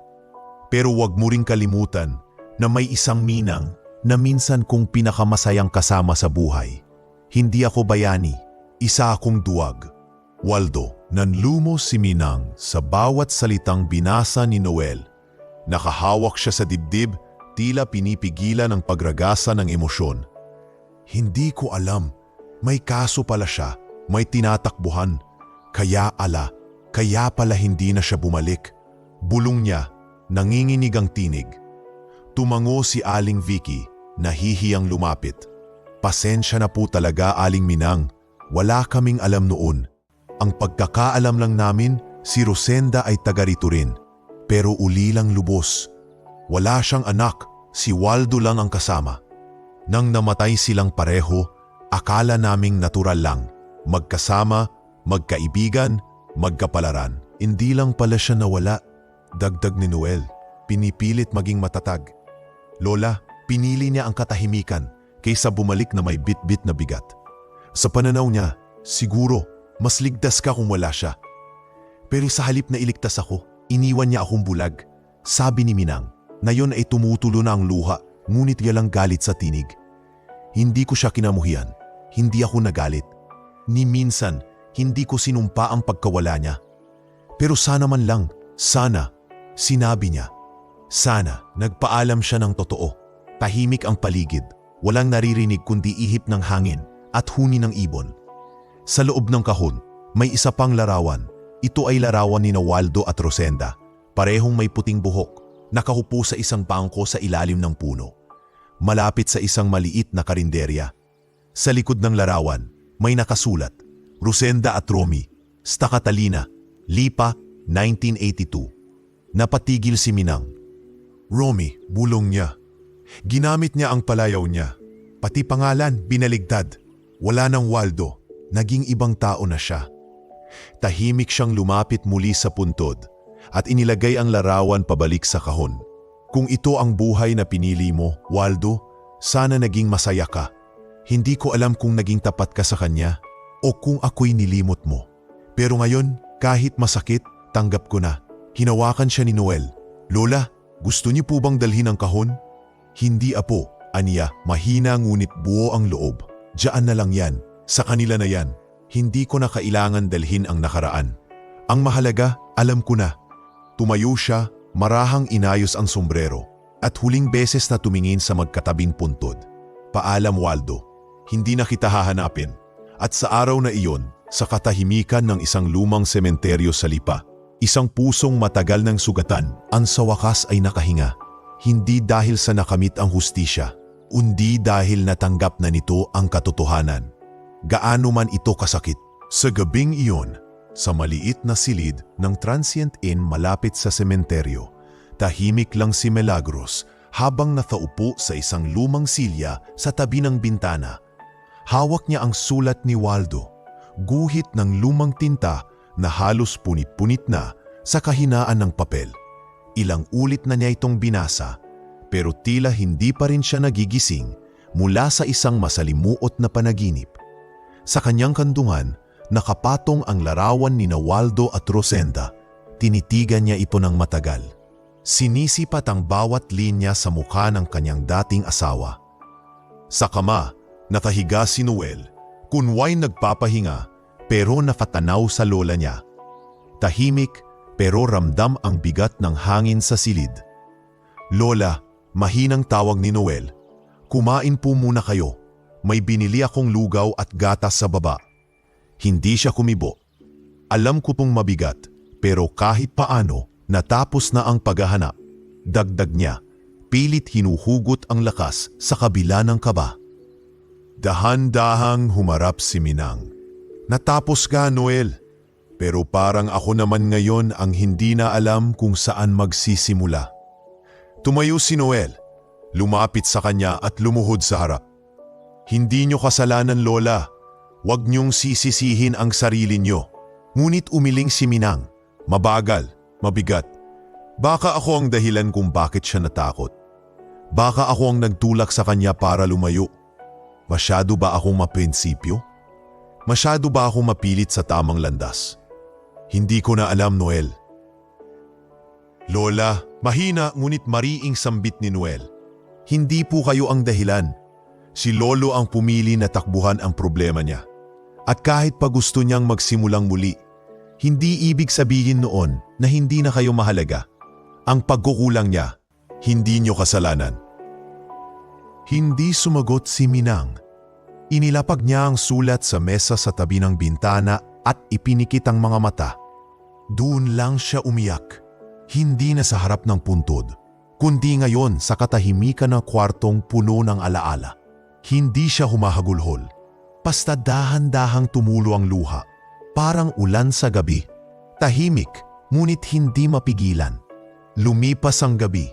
Pero huwag mo ring kalimutan na may isang Minang na minsan kong pinakamasayang kasama sa buhay. Hindi ako bayani, isa akong duwag. Waldo, nanlumos si Minang sa bawat salitang binasa ni Noel. Nakahawak siya sa dibdib, tila pinipigilan ang pagragasa ng emosyon. Hindi ko alam, may kaso pala siya, may tinatakbuhan. Kaya pala hindi na siya bumalik. Bulong niya, nanginginig ang tinig. Tumango si Aling Vicky, nahihiyang lumapit. Pasensya na po talaga, Aling Minang. Wala kaming alam noon. Ang pagkakaalam lang namin, si Rosenda ay taga rito rin. Pero uli lang lubos. Wala siyang anak, si Waldo lang ang kasama. Nang namatay silang pareho, akala naming natural lang. Magkasama, magkaibigan, magkapalaran. Hindi lang pala siya nawala. Dagdag ni Noel, pinipilit maging matatag. Lola, pinili niya ang katahimikan kaysa bumalik na may bit-bit na bigat. Sa pananaw niya, siguro, mas ligtas ka kung wala siya. Pero sa halip na iligtas ako, iniwan niya akong bulag. Sabi ni Minang, na yon ay tumutulo na ang luha, ngunit yalang galit sa tinig. Hindi ko siya kinamuhian, hindi ako nagalit. Ni minsan, hindi ko sinumpa ang pagkawala niya. Pero sana man lang, sana, sinabi niya. Sana, nagpaalam siya ng totoo. Tahimik ang paligid, walang naririnig kundi ihip ng hangin at huni ng ibon. Sa loob ng kahon, may isa pang larawan. Ito ay larawan ni Waldo at Rosenda. Parehong may puting buhok, nakahupo sa isang bangko sa ilalim ng puno. Malapit sa isang maliit na karinderya. Sa likod ng larawan, may nakasulat, Rosenda at Romy, Sta Catalina, Lipa, 1982. Napatigil si Minang. Romy, bulong niya. Ginamit niya ang palayaw niya. Pati pangalan, binaligtad. Wala nang Waldo, naging ibang tao na siya. Tahimik siyang lumapit muli sa puntod at inilagay ang larawan pabalik sa kahon. Kung ito ang buhay na pinili mo, Waldo, sana naging masaya ka. Hindi ko alam kung naging tapat ka sa kanya o kung ako'y nilimot mo. Pero ngayon, kahit masakit, tanggap ko na. Hinawakan siya ni Noel. Lola, gusto niyo po bang dalhin ang kahon? Hindi apo, aniya, mahina ngunit buo ang loob. Diyan na lang yan, sa kanila na yan. Hindi ko na kailangan dalhin ang nakaraan. Ang mahalaga, alam ko na. Tumayo siya, marahang inayos ang sombrero, at huling beses na tumingin sa magkatabing puntod. Paalam Waldo, hindi na kita hahanapin. At sa araw na iyon, sa katahimikan ng isang lumang sementeryo sa Lipa, isang pusong matagal ng sugatan, ang sa wakas ay nakahinga. Hindi dahil sa nakamit ang hustisya, undi dahil natanggap na nito ang katotohanan. Gaano man ito kasakit. Sa gabing iyon, sa maliit na silid ng transient inn malapit sa sementeryo, tahimik lang si Milagros habang nakaupo sa isang lumang silya sa tabi ng bintana. Hawak niya ang sulat ni Waldo, guhit ng lumang tinta na halos punit-punit na sa kahinaan ng papel. Ilang ulit na niya itong binasa, pero tila hindi pa rin siya nagigising mula sa isang masalimuot na panaginip. Sa kanyang kandungan, nakapatong ang larawan ni Waldo at Rosenda. Tinitigan niya ito ng matagal. Sinisipat ang bawat linya sa mukha ng kanyang dating asawa. Sa kama, nakahiga si Noel, kunway nagpapahinga pero nakatanaw sa lola niya. Tahimik pero ramdam ang bigat ng hangin sa silid. Lola, mahinang tawag ni Noel. Kumain po muna kayo. May binili akong lugaw at gatas sa baba. Hindi siya kumibo. Alam ko pong mabigat, pero kahit paano, natapos na ang paghahanap. Dagdag niya, pilit hinuhugot ang lakas sa kabila ng kaba. Dahan-dahang humarap si Minang. Natapos ka, Noel. Pero parang ako naman ngayon ang hindi na alam kung saan magsisimula. Tumayo si Noel, lumapit sa kanya at lumuhod sa harap. Hindi niyo kasalanan, Lola. Huwag niyong sisisihin ang sarili niyo. Ngunit umiling si Minang. Mabagal, mabigat. Baka ako ang dahilan kung bakit siya natakot. Baka ako ang nagtulak sa kanya para lumayo. Masyado ba akong maprinsipyo? Masyado ba akong mapilit sa tamang landas? Hindi ko na alam, Noel. Lola, mahina ngunit mariing sambit ni Noel. Hindi po kayo ang dahilan. Si Lolo ang pumili na takbuhan ang problema niya. At kahit pa gusto niyang magsimulang muli, hindi ibig sabihin noon na hindi na kayo mahalaga. Ang pagkukulang niya, hindi niyo kasalanan. Hindi sumagot si Minang. Inilapag niya ang sulat sa mesa sa tabi ng bintana at ipinikit ang mga mata. Doon lang siya umiyak. Hindi na sa harap ng puntod, kundi ngayon sa katahimikan ng kwartong puno ng alaala. Hindi siya humahagulhol. Basta dahan-dahang tumulo ang luha. Parang ulan sa gabi. Tahimik, ngunit hindi mapigilan. Lumipas ang gabi.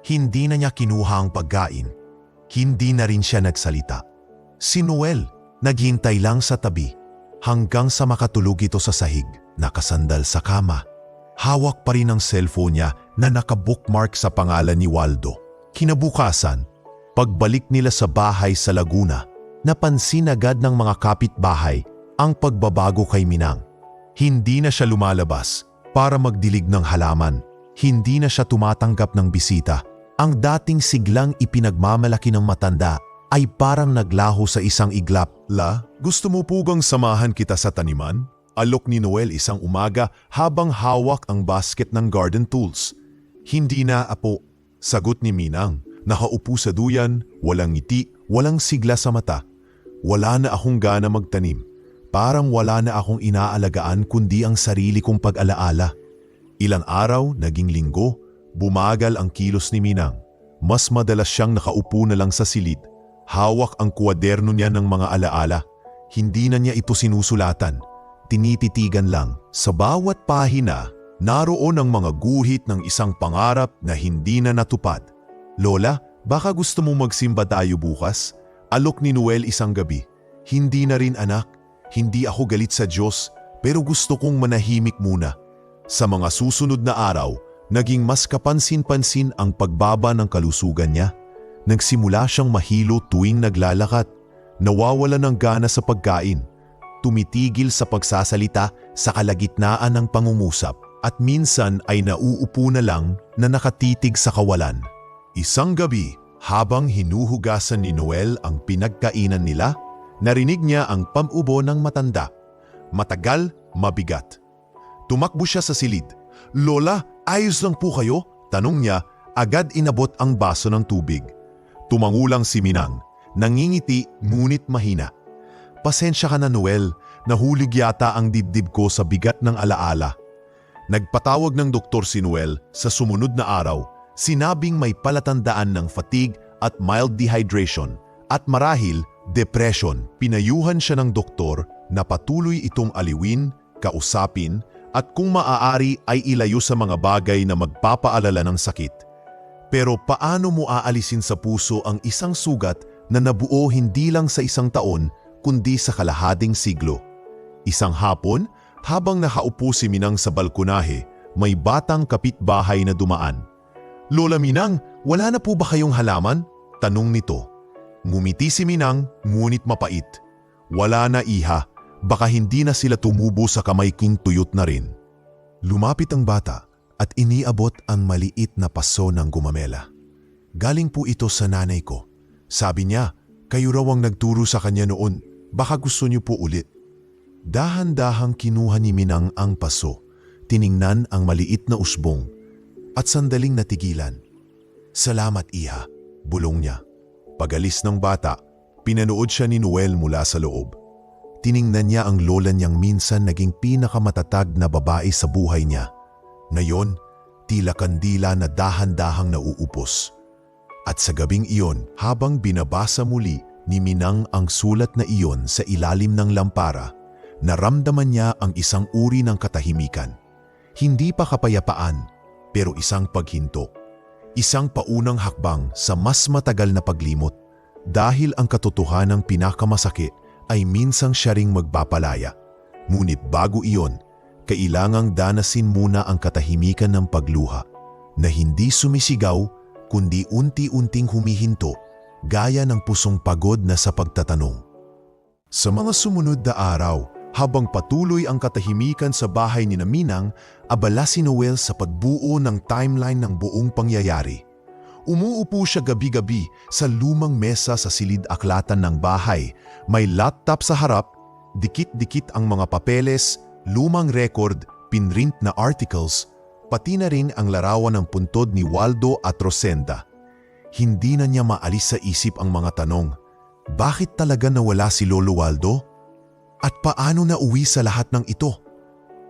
Hindi na niya kinuha ang pagkain. Hindi na rin siya nagsalita. Si Noel, naghintay lang sa tabi. Hanggang sa makatulog ito sa sahig, nakasandal sa kama. Hawak pa rin ang cellphone niya na nakabookmark sa pangalan ni Waldo. Kinabukasan, pagbalik nila sa bahay sa Laguna, napansin agad ng mga kapitbahay ang pagbabago kay Minang. Hindi na siya lumalabas para magdilig ng halaman. Hindi na siya tumatanggap ng bisita. Ang dating siglang ipinagmamalaki ng matanda ay parang naglaho sa isang iglap. La, gusto mo pugang samahan kita sa taniman? Alok ni Noel isang umaga habang hawak ang basket ng garden tools. Hindi na, apo. Sagot ni Minang. Nakaupo sa duyan, walang ngiti, walang sigla sa mata. Wala na akong gana magtanim. Parang wala na akong inaalagaan kundi ang sarili kong pag-alaala. Ilang araw, naging linggo, bumagal ang kilos ni Minang. Mas madalas siyang nakaupo na lang sa silid. Hawak ang kwaderno niya ng mga alaala. Hindi na niya ito sinusulatan. Tinititigan lang. Sa bawat pahina, naroon ang mga guhit ng isang pangarap na hindi na natupad. Lola, baka gusto mo magsimba tayo bukas? Alok ni Noel isang gabi. Hindi na rin anak. Hindi ako galit sa Diyos, pero gusto kong manahimik muna. Sa mga susunod na araw, naging mas kapansin-pansin ang pagbaba ng kalusugan niya. Nagsimula siyang mahilo tuwing naglalakad. Nawawala ng gana sa pagkain. Tumitigil sa pagsasalita sa kalagitnaan ng pangungusap at minsan ay nauupo na lang na nakatitig sa kawalan. Isang gabi, habang hinuhugasan ni Noel ang pinagkainan nila, narinig niya ang pamubo ng matanda. Matagal, mabigat. Tumakbo siya sa silid. Lola, ayos lang po kayo? Tanong niya, agad inabot ang baso ng tubig. Tumangulang si Minang, nangingiti ngunit mahina. Pasensya ka na Noel, nahulog yata ang dibdib ko sa bigat ng alaala. Nagpatawag ng doktor si Noel sa sumunod na araw, sinabing may palatandaan ng fatigue at mild dehydration at marahil depression. Pinayuhan siya ng doktor na patuloy itong aliwin, kausapin at kung maaari ay ilayo sa mga bagay na magpapaalala ng sakit. Pero paano mo aalisin sa puso ang isang sugat na nabuo hindi lang sa isang taon kundi sa kalahating siglo? Isang hapon, habang nakaupo si Minang sa balkonahe, may batang kapitbahay na dumaan. Lola Minang, wala na po ba kayong halaman? Tanong nito. Ngumiti si Minang, ngunit mapait. Wala na iha, baka hindi na sila tumubo sa kamay kong tuyot na rin. Lumapit ang bata at iniabot ang maliit na paso ng gumamela. Galing po ito sa nanay ko. Sabi niya, kayo raw ang nagturo sa kanya noon, baka gusto niyo po ulit. Dahan-dahang kinuha ni Minang ang paso, tiningnan ang maliit na usbong at sandaling natigilan. Salamat iha, bulong niya. Pagalis ng bata, pinanood siya ni Noel mula sa loob. Tiningnan niya ang lola niyang minsan naging pinakamatatag na babae sa buhay niya. Ngayon, tila kandila na dahan-dahang nauupos. At sa gabing iyon, habang binabasa muli ni Minang ang sulat na iyon sa ilalim ng lampara, naramdaman niya ang isang uri ng katahimikan. Hindi pa kapayapaan, pero isang paghinto. Isang paunang hakbang sa mas matagal na paglimot dahil ang katotohanang pinakamasakit ay minsang siya ring magpapalaya. Ngunit bago iyon, kailangang danasin muna ang katahimikan ng pagluha na hindi sumisigaw kundi unti-unting humihinto gaya ng pusong pagod na sa pagtatanong. Sa mga sumunod na araw, habang patuloy ang katahimikan sa bahay ni Minang, abala si Noel sa pagbuo ng timeline ng buong pangyayari. Umuupo siya gabi-gabi sa lumang mesa sa silid-aklatan ng bahay. May laptop sa harap, dikit-dikit ang mga papeles, lumang record, pinrint na articles, pati na rin ang larawan ng puntod ni Waldo at Rosenda. Hindi na niya maalis sa isip ang mga tanong. Bakit talaga nawala si Lolo Waldo? At paano nauwi sa lahat ng ito?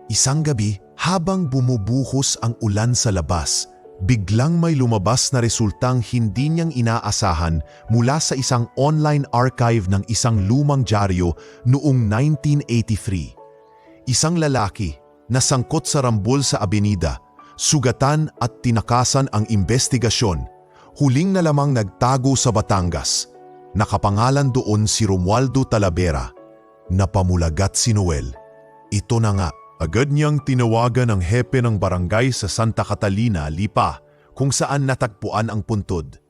Isang gabi, habang bumubuhos ang ulan sa labas, biglang may lumabas na resultang hindi niyang inaasahan mula sa isang online archive ng isang lumang dyaryo noong 1983. Isang lalaki na sangkot sa rambol sa abenida, sugatan at tinakasan ang investigasyon, huling na lamang nagtago sa Batangas. Nakapangalan doon si Romualdo Talavera. Napamulagat si Noel. Ito na nga. Agad niyang tinawagan ang hepe ng barangay sa Santa Catalina, Lipa, kung saan natagpuan ang puntod.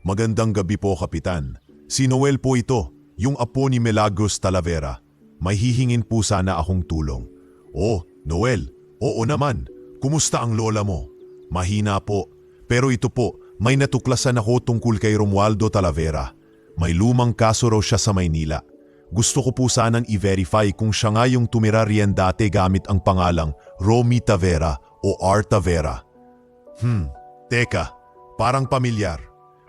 Magandang gabi po, Kapitan. Si Noel po ito. yung apo ni Milagros Talavera. May hihingin po sana akong tulong. Oh, Noel, oo naman. Kumusta ang lola mo? Mahina po. Pero ito po, may natuklasan ako tungkol kay Romualdo Talavera. May lumang kaso raw siya sa Maynila. Gusto ko po sanang i-verify kung siya nga yung tumira riyan dati gamit ang pangalang Romy Tavera o R. Tavera. Teka, parang pamilyar.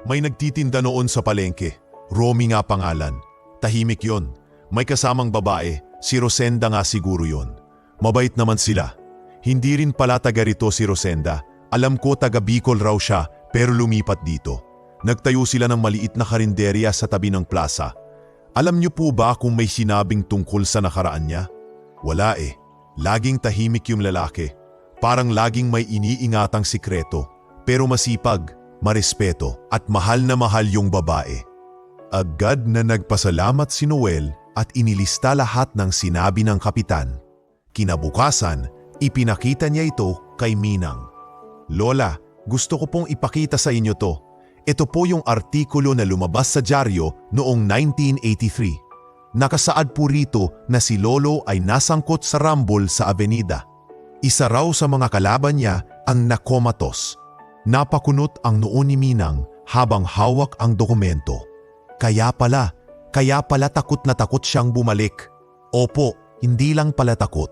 May nagtitinda noon sa palengke. Romy nga pangalan. Tahimik yon. May kasamang babae, si Rosenda nga siguro yon. Mabait naman sila. Hindi rin pala taga rito si Rosenda. Alam ko taga Bicol raw siya pero lumipat dito. Nagtayo sila ng maliit na karinderya sa tabi ng plaza. Alam niyo po ba kung may sinabing tungkol sa nakaraan niya? Wala eh. Laging tahimik yung lalaki. Parang laging may iniingatang sikreto. Pero masipag, marespeto at mahal na mahal yung babae. Agad na nagpasalamat si Noel at inilista lahat ng sinabi ng kapitan. Kinabukasan, ipinakita niya ito kay Minang. Lola, gusto ko pong ipakita sa inyo to. Ito po yung artikulo na lumabas sa dyaryo noong 1983. Nakasaad po rito na si Lolo ay nasangkot sa rambol sa avenida. Isa raw sa mga kalaban niya ang nakomatos. Napakunot ang noo ni Minang habang hawak ang dokumento. Kaya pala takot na takot siyang bumalik. Opo, hindi lang pala takot.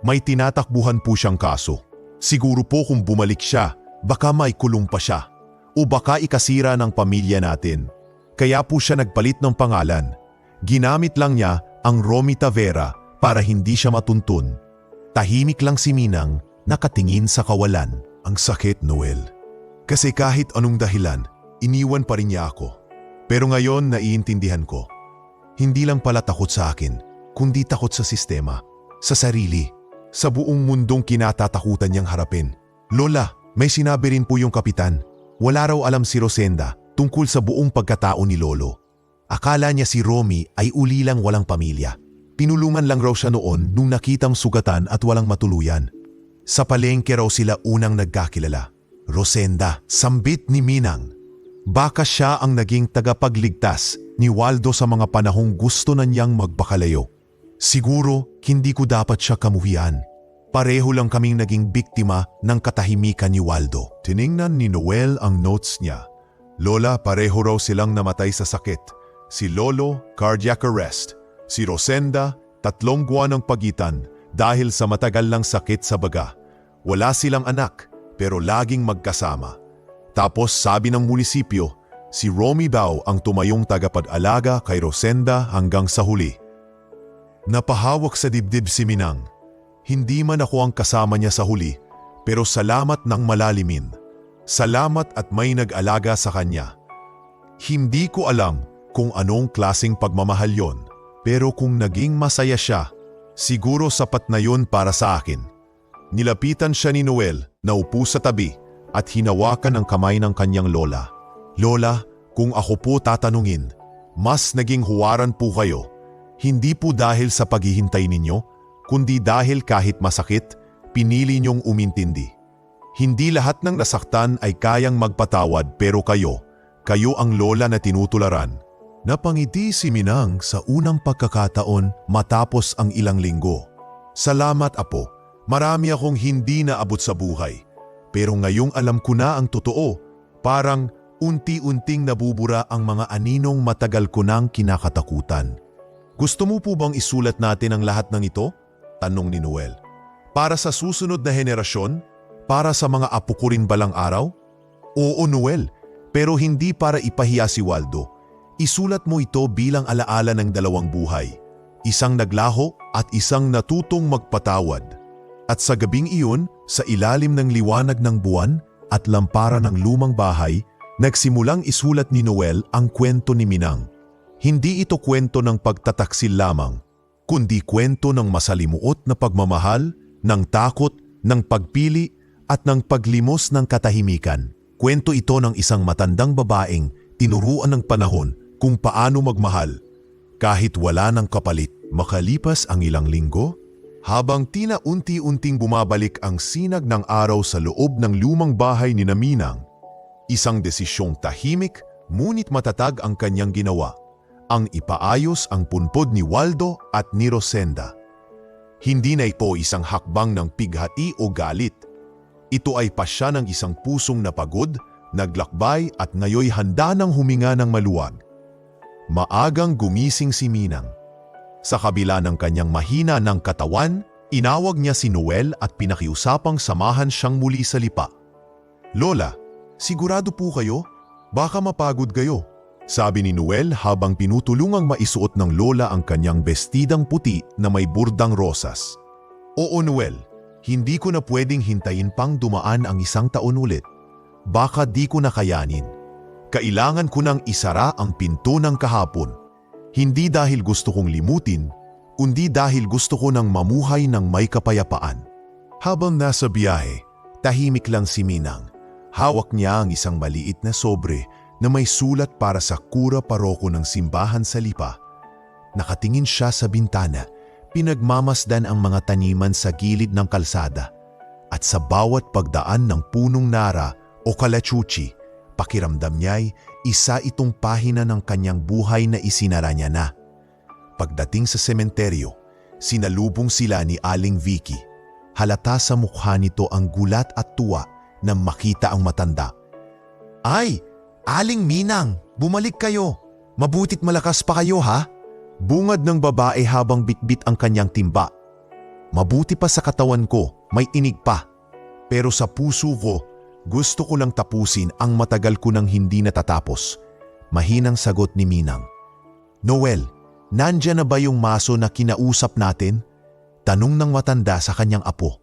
May tinatakbuhan po siyang kaso. Siguro po kung bumalik siya, baka may kulong pa siya. O baka ikasira ng pamilya natin. Kaya po siya nagpalit ng pangalan. Ginamit lang niya ang Romy Tavera para hindi siya matuntun. Tahimik lang si Minang, nakatingin sa kawalan. Ang sakit, Noel. Kasi kahit anong dahilan, iniwan pa rin niya ako. Pero ngayon naiintindihan ko. Hindi lang pala takot sa akin, kundi takot sa sistema, sa sarili, sa buong mundong kinatatakutan niyang harapin. Lola, may sinabi rin po yung kapitan. Wala raw alam si Rosenda tungkol sa buong pagkatao ni Lolo. Akala niya si Romy ay ulilang walang pamilya. Pinulungan lang raw siya noon nung nakitang sugatan at walang matuluyan. Sa palengke raw sila unang nagkakilala. Rosenda, sambit ni Minang. Baka siya ang naging tagapagligtas ni Waldo sa mga panahong gusto na niyang magpakalayo. Siguro, hindi ko dapat siya kamuhian. Pareho lang kaming naging biktima ng katahimikan ni Waldo. Tiningnan ni Noel ang notes niya. Lola, pareho raw silang namatay sa sakit. Si Lolo, cardiac arrest. Si Rosenda, 3 buwan ng pagitan dahil sa matagal lang sakit sa baga. Wala silang anak, pero laging magkasama. Tapos sabi ng munisipyo, si Romy daw ang tumayong tagapag-alaga kay Rosenda hanggang sa huli. Napahawak sa dibdib si Minang. Hindi man ako ang kasama niya sa huli, pero salamat ng malalimin. Salamat at may nag-alaga sa kanya. Hindi ko alam kung anong klaseng pagmamahal yon, pero kung naging masaya siya, siguro sapat na yon para sa akin. Nilapitan siya ni Noel, naupo sa tabi, at hinawakan ang kamay ng kanyang lola. Lola, kung ako po tatanungin, mas naging huwaran po kayo. Hindi po dahil sa paghihintay ninyo, kundi dahil kahit masakit, pinili niyong umintindi. Hindi lahat ng nasaktan ay kayang magpatawad pero kayo ang lola na tinutularan. Napangiti si Minang sa unang pagkakataon matapos ang ilang linggo. Salamat apo, marami akong hindi naabot sa buhay. Pero ngayong alam ko na ang totoo, parang unti-unting nabubura ang mga aninong matagal ko nang kinakatakutan. Gusto mo po bang isulat natin ang lahat ng ito? Tanong ni Noel. Para sa susunod na henerasyon? Para sa mga apo ko rin balang araw? Oo, Noel, pero hindi para ipahiya si Waldo. Isulat mo ito bilang alaala ng 2 buhay. Isang naglaho at isang natutong magpatawad. At sa gabing iyon, sa ilalim ng liwanag ng buwan at lamparan ng lumang bahay, nagsimulang isulat ni Noel ang kwento ni Minang. Hindi ito kwento ng pagtataksil lamang, kundi kwento ng masalimuot na pagmamahal, ng takot, ng pagpili at ng paglimos ng katahimikan. Kwento ito ng isang matandang babaeng tinuruan ng panahon kung paano magmahal. Kahit wala ng kapalit, makalipas ang ilang linggo, habang unti-unting bumabalik ang sinag ng araw sa loob ng lumang bahay ni Minang, isang desisyong tahimik ngunit matatag ang kanyang ginawa. ang ipaayos ang punpod ni Waldo at ni Rosenda. Hindi na ito isang hakbang ng pighati o galit. Ito ay pasya ng isang pusong napagod, naglakbay at ngayoy handa ng huminga ng maluwag. Maagang gumising si Minang. Sa kabila ng kanyang mahina ng katawan, inawag niya si Noel at pinakiusapang samahan siyang muli sa lipa. "Lola, sigurado po kayo? Baka mapagod kayo," sabi ni Noel habang pinutulungang maisuot ng lola ang kanyang bestidang puti na may burdang rosas. "Oo Noel, hindi ko na pwedeng hintayin pang dumaan ang 1 taon ulit. Baka di ko na kayanin. Kailangan ko nang isara ang pinto ng kahapon. Hindi dahil gusto kong limutin, kundi dahil gusto ko nang mamuhay ng may kapayapaan." Habang nasa biyahe, tahimik lang si Minang. Hawak niya ang isang maliit na sobre na may sulat para sa kura paroko ng simbahan sa lipa. Nakatingin siya sa bintana, pinagmamasdan ang mga taniman sa gilid ng kalsada. At sa bawat pagdaan ng punong nara o kalachuchi, pakiramdam niya'y isa itong pahina ng kanyang buhay na isinara niya na. Pagdating sa sementeryo, sinalubong sila ni Aling Vicky. Halata sa mukha nito ang gulat at tuwa nang makita ang matanda. "Ay, Aling Minang, bumalik kayo. Mabutit malakas pa kayo ha?" Bungad ng babae habang bitbit ang kanyang timba. "Mabuti pa sa katawan ko, may tinig pa. Pero sa puso ko, gusto ko lang tapusin ang matagal ko nang hindi natatapos." Mahinang sagot ni Minang. "Noel, nandyan na ba yung maso na kinausap natin?" Tanong ng matanda sa kanyang apo.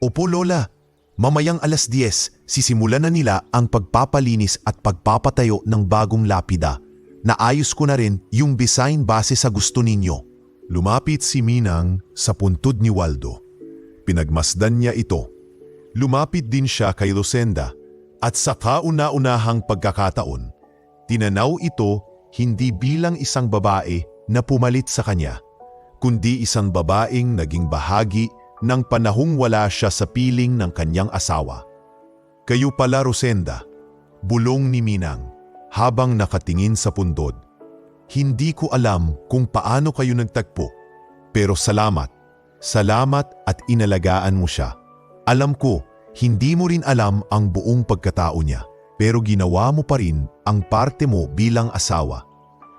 "Opo Lola, mamayang 10:00 sisimulan na nila ang pagpapalinis at pagpapatayo ng bagong lapida. Naayos ko na rin yung design base sa gusto ninyo." Lumapit si Minang sa puntod ni Waldo. Pinagmasdan niya ito. Lumapit din siya kay Rosenda at sa kauna-unahang pagkakataon, tinanaw ito hindi bilang isang babae na pumalit sa kanya, kundi isang babaeng naging bahagi ng panahong wala siya sa piling ng kanyang asawa. "Kayo pala Rosenda," bulong ni Minang habang nakatingin sa pundod. "Hindi ko alam kung paano kayo nagtagpo, pero salamat. Salamat at inalagaan mo siya. Alam ko, hindi mo rin alam ang buong pagkatao niya, pero ginawa mo pa rin ang parte mo bilang asawa."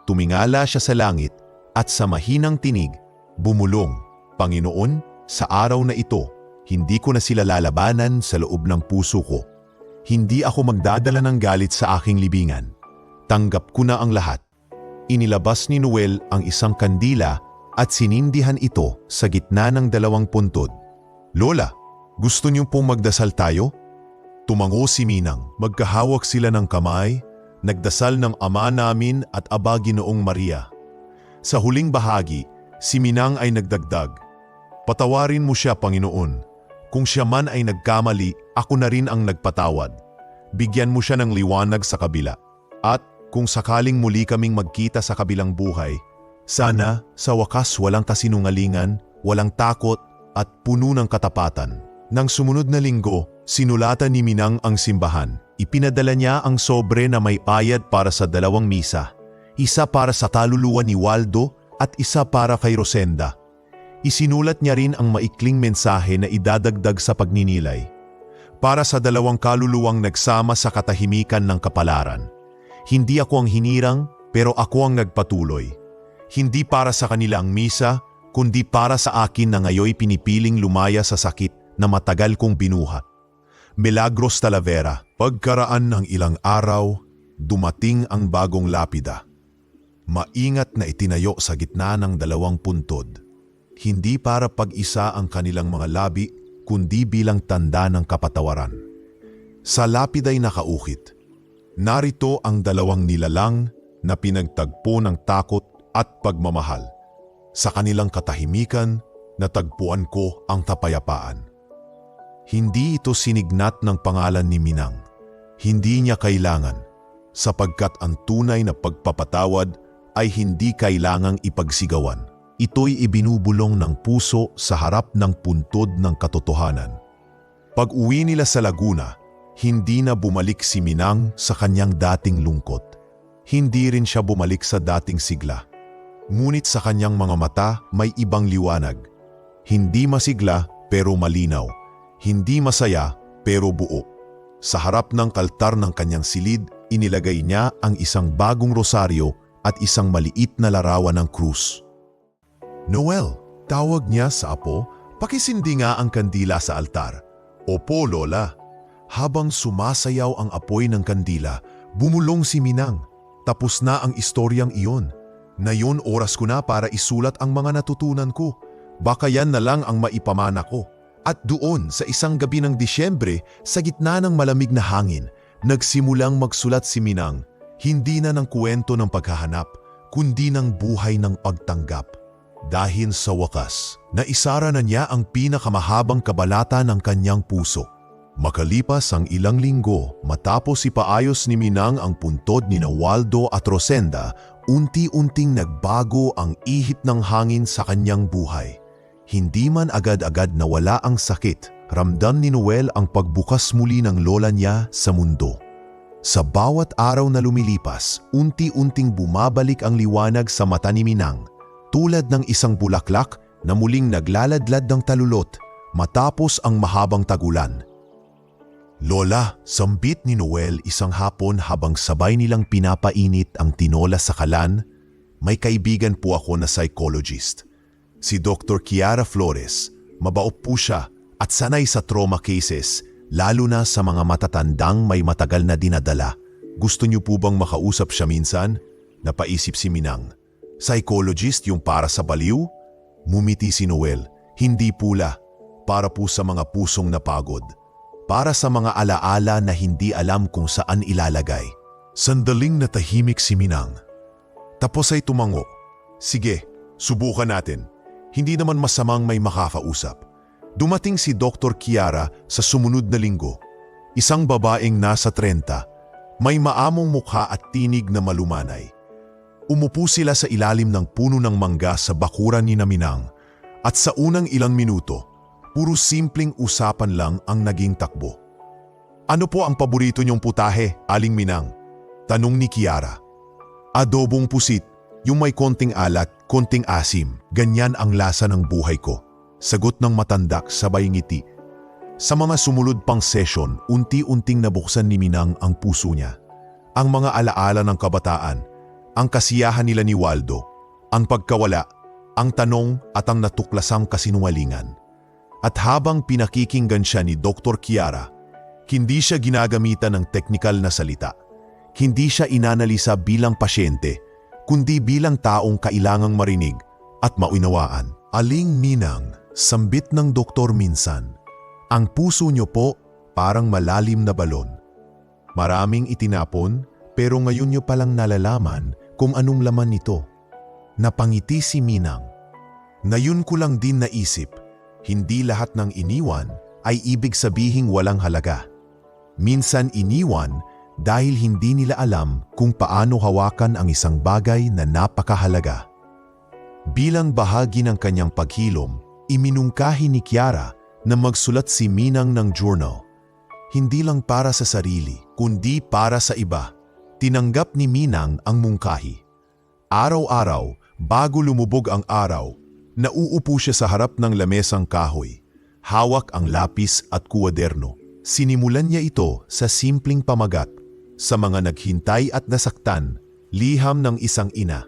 Tumingala siya sa langit at sa mahinang tinig, bumulong, "Panginoon, sa araw na ito, hindi ko na sila lalabanan sa loob ng puso ko. Hindi ako magdadala ng galit sa aking libingan. Tanggap ko na ang lahat." Inilabas ni Noel ang isang kandila at sinindihan ito sa gitna ng 2 puntod. "Lola, gusto niyo pong magdasal tayo?" Tumango si Minang. Magkahawak sila ng kamay, nagdasal ng Ama namin at Aba Ginoong Maria. Sa huling bahagi, si Minang ay nagdagdag, "Patawarin mo siya, Panginoon. Kung siya man ay nagkamali, ako na rin ang nagpatawad. Bigyan mo siya ng liwanag sa kabila. At kung sakaling muli kaming magkita sa kabilang buhay, sana sa wakas walang kasinungalingan, walang takot at puno ng katapatan." Nang sumunod na linggo, sinulatan ni Minang ang simbahan. Ipinadala niya ang sobre na may bayad para sa 2 misa. Isa para sa kaluluwa ni Waldo at isa para kay Rosenda. Isinulat niya rin ang maikling mensahe na idadagdag sa pagninilay. "Para sa 2 kaluluwang nagsama sa katahimikan ng kapalaran. Hindi ako ang hinirang, pero ako ang nagpatuloy. Hindi para sa kanila ang misa, kundi para sa akin na ngayoy pinipiling lumaya sa sakit na matagal kong binuhat. Milagros Talavera." Pagkaraan ng ilang araw, dumating ang bagong lapida. Maingat na itinayo sa gitna ng 2 puntod. Hindi para pag-isa ang kanilang mga labi, kundi bilang tanda ng kapatawaran. Sa lapida'y nakaukit, narito ang 2 nilalang na pinagtagpo ng takot at pagmamahal. Sa kanilang katahimikan, natagpuan ko ang kapayapaan. Hindi ito sinignat ng pangalan ni Minang. Hindi niya kailangan, sapagkat ang tunay na pagpapatawad ay hindi kailangang ipagsigawan. Ito'y ibinubulong ng puso sa harap ng puntod ng katotohanan. Pag-uwi nila sa Laguna, hindi na bumalik si Minang sa kanyang dating lungkot. Hindi rin siya bumalik sa dating sigla. Ngunit sa kanyang mga mata may ibang liwanag. Hindi masigla pero malinaw. Hindi masaya pero buo. Sa harap ng kaltar ng kanyang silid, inilagay niya ang isang bagong rosaryo at isang maliit na larawan ng krus. "Noel," tawag niya sa apo, "pakisindi nga ang kandila sa altar." "Opo, Lola." Habang sumasayaw ang apoy ng kandila, bumulong si Minang. Tapos na ang istoryang iyon. Ngayon oras ko na para isulat ang mga natutunan ko. Baka yan na lang ang maipamana ko. At doon sa isang gabi ng Disyembre, sa gitna ng malamig na hangin, nagsimulang magsulat si Minang. Hindi na ng kwento ng paghahanap, kundi ng buhay ng pagtanggap. Dahil sa wakas, naisara na niya ang pinakamahabang kabalata ng kanyang puso. Makalipas ang ilang linggo, matapos ipaayos ni Minang ang puntod ni Waldo at Rosenda, unti-unting nagbago ang ihip ng hangin sa kanyang buhay. Hindi man agad-agad nawala ang sakit, ramdam ni Noel ang pagbukas muli ng lola niya sa mundo. Sa bawat araw na lumilipas, unti-unting bumabalik ang liwanag sa mata ni Minang, tulad ng isang bulaklak na muling naglaladlad ng talulot matapos ang mahabang tagulan. "Lola," sambit ni Noel isang hapon habang sabay nilang pinapainit ang tinola sa kalan, "may kaibigan po ako na psychologist. Si Dr. Kiara Flores, mabait po siya at sanay sa trauma cases, lalo na sa mga matatandang may matagal na dinadala. Gusto niyo po bang makausap siya minsan?" Napaisip si Minang. "Psychologist yung para sa baliw?" Mumiti si Noel. "Hindi pula, para po sa mga pusong napagod. Para sa mga alaala na hindi alam kung saan ilalagay." Sandaling natahimik si Minang. Tapos ay tumango. "Sige, subukan natin. Hindi naman masamang may makakausap." Dumating si Dr. Kiara sa sumunod na linggo. Isang babaeng nasa 30, may maamong mukha at tinig na malumanay. Umupo sila sa ilalim ng puno ng mangga sa bakuran ni Minang at sa unang ilang minuto, puro simpleng usapan lang ang naging takbo. "Ano po ang paborito niyong putahe, Aling Minang?" tanong ni Kiara. "Adobong pusit, yung may konting alat, konting asim. Ganyan ang lasa ng buhay ko," sagot ng matanda sabay ngiti. Sa mga sumunod pang session, unti-unting nabuksan ni Minang ang puso niya. Ang mga alaala ng kabataan, ang kasiyahan nila ni Waldo, ang pagkawala, ang tanong at ang natuklasang kasinungalingan. At habang pinakikinggan siya ni Dr. Kiara, hindi siya ginagamitan ng teknikal na salita. Hindi siya inanalisa bilang pasyente, kundi bilang taong kailangang marinig at maunawaan. "Aling Minang," sambit ng doktor minsan, "ang puso niyo po parang malalim na balon. Maraming itinapon pero ngayon niyo palang nalalaman kung anong laman nito." Napangiti si Minang. "Ngayon ko lang din naisip, hindi lahat ng iniwan ay ibig sabihing walang halaga. Minsan iniwan dahil hindi nila alam kung paano hawakan ang isang bagay na napakahalaga." Bilang bahagi ng kanyang paghilom, iminungkahi ni Kiara na magsulat si Minang ng journal. Hindi lang para sa sarili, kundi para sa iba. Tinanggap ni Minang ang mungkahi. Araw-araw, bago lumubog ang araw, nauupo siya sa harap ng lamesang kahoy. Hawak ang lapis at kuwaderno. Sinimulan niya ito sa simpleng pamagat, sa mga naghintay at nasaktan, liham ng isang ina.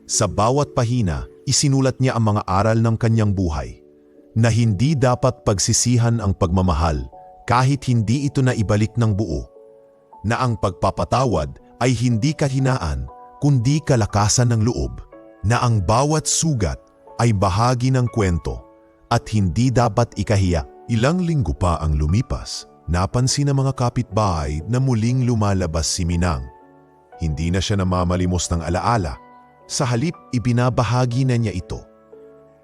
Sa bawat pahina, isinulat niya ang mga aral ng kanyang buhay, na hindi dapat pagsisihan ang pagmamahal kahit hindi ito na ibalik ng buo, na ang pagpapatawad ay hindi kahinaan kundi kalakasan ng loob, na ang bawat sugat ay bahagi ng kwento at hindi dapat ikahiya. Ilang linggo pa ang lumipas, napansin ng mga kapitbahay na muling lumalabas si Minang. Hindi na siya namamalimos ng alaala. Sa halip, ibinabahagi na niya ito.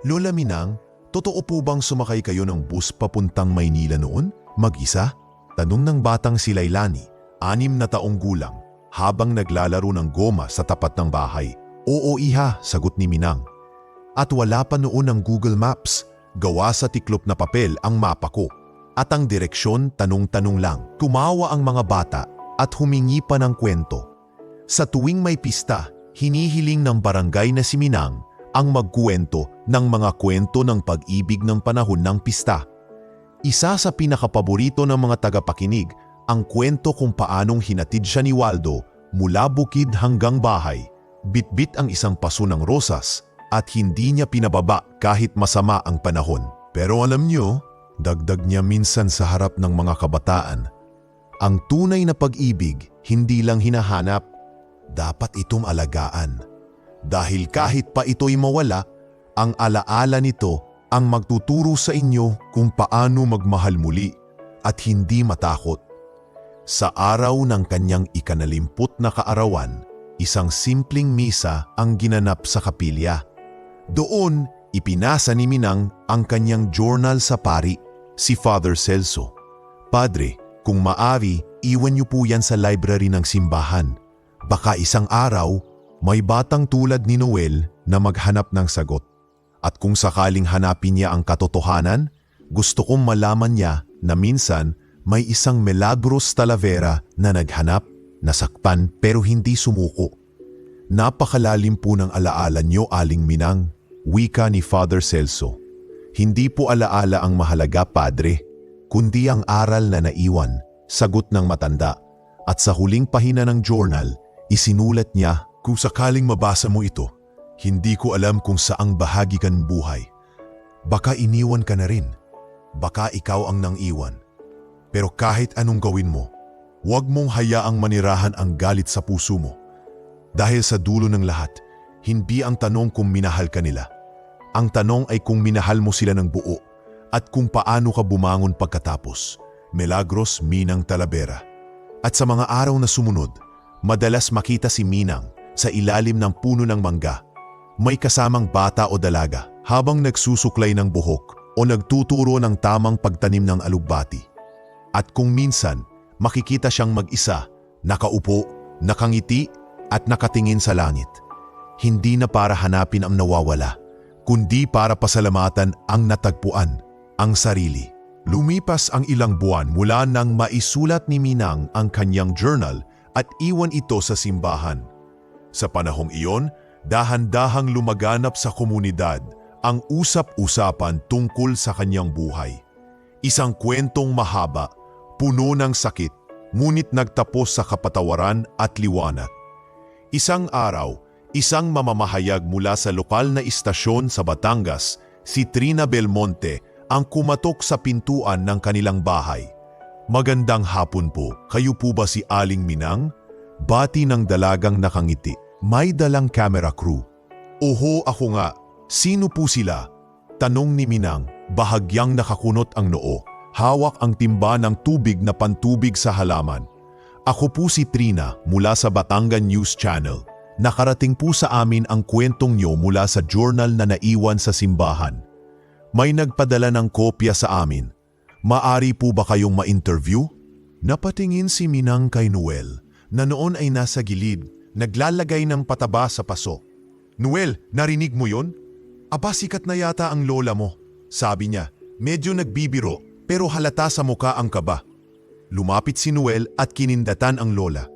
"Lola Minang, totoo po bang sumakay kayo ng bus papuntang Maynila noon? Mag-isa?" tanong ng batang si Lailani, 6 na taong gulang, habang naglalaro ng goma sa tapat ng bahay. "Oo iha," sagot ni Minang. "At wala pa noon ang Google Maps. Gawa sa tiklop na papel ang mapa ko. At ang direksyon tanong-tanong lang." Tumawa ang mga bata at humingi pa ng kwento. Sa tuwing may pista, hinihiling ng barangay na si Minang ang magkuwento ng mga kwento ng pag-ibig ng panahon ng pista. Isa sa pinakapaborito ng mga tagapakinig ang kwento kung paanong hinatid siya ni Waldo mula bukid hanggang bahay. Bitbit ang isang paso ng rosas at hindi niya pinababa kahit masama ang panahon. Pero alam niyo, dagdag niya minsan sa harap ng mga kabataan, ang tunay na pag-ibig hindi lang hinahanap, dapat itong alagaan. Dahil kahit pa ito'y mawala, ang alaala nito ang magtuturo sa inyo kung paano magmahal muli at hindi matakot. Sa araw ng kanyang ikanalimput na kaarawan, isang simpleng misa ang ginanap sa kapilya. Doon, ipinasa ni Minang ang kanyang journal sa pari, si Father Celso. Padre, kung maaari, iwan niyo po yan sa library ng simbahan. Baka isang araw, may batang tulad ni Noel na maghanap ng sagot. At kung sakaling hanapin niya ang katotohanan, gusto kong malaman niya na minsan may isang Milagros Talavera na naghanap, nasakpan pero hindi sumuko. Napakalalim po ng alaala niyo, Aling Minang, wika ni Father Celso. Hindi po alaala ang mahalaga, Padre, kundi ang aral na naiwan, sagot ng matanda. At sa huling pahina ng journal, isinulat niya, kung sakaling mabasa mo ito, hindi ko alam kung saang bahagi ka ng buhay. Baka iniwan ka na rin. Baka ikaw ang nang-iwan. Pero kahit anong gawin mo, huwag mong hayaang manirahan ang galit sa puso mo. Dahil sa dulo ng lahat, hindi ang tanong kung minahal ka nila. Ang tanong ay kung minahal mo sila ng buo at kung paano ka bumangon pagkatapos. Milagros Minang Talavera. At sa mga araw na sumunod, madalas makita si Minang sa ilalim ng puno ng mangga. May kasamang bata o dalaga habang nagsusuklay ng buhok o nagtuturo ng tamang pagtanim ng alugbati. At kung minsan, makikita siyang mag-isa, nakaupo, nakangiti at nakatingin sa langit. Hindi na para hanapin ang nawawala, kundi para pasalamatan ang natagpuan, ang sarili. Lumipas ang ilang buwan mula nang maisulat ni Minang ang kanyang journal at iwan ito sa simbahan. Sa panahong iyon, dahan-dahang lumaganap sa komunidad ang usap-usapan tungkol sa kanyang buhay. Isang kwentong mahaba, puno ng sakit, ngunit nagtapos sa kapatawaran at liwanag. Isang araw, isang mamamahayag mula sa lokal na istasyon sa Batangas, si Trina Belmonte, ang kumatok sa pintuan ng kanilang bahay. Magandang hapon po, kayo po ba si Aling Minang? Bati ng dalagang nakangiti. May dalang camera crew. Oho, ako nga. Sino po sila? Tanong ni Minang, bahagyang nakakunot ang noo. Hawak ang timba ng tubig na pantubig sa halaman. Ako po si Trina mula sa Batangas News Channel. Nakarating po sa amin ang kwentong nyo mula sa journal na naiwan sa simbahan. May nagpadala ng kopya sa amin. Maari po ba kayong ma-interview? Napatingin si Minang kay Noel na noon ay nasa gilid, naglalagay ng pataba sa paso. Noel, narinig mo yon? Aba, sikat na yata ang lola mo, sabi niya. Medyo nagbibiro pero halata sa muka ang kaba. Lumapit si Noel at kinindatan ang lola.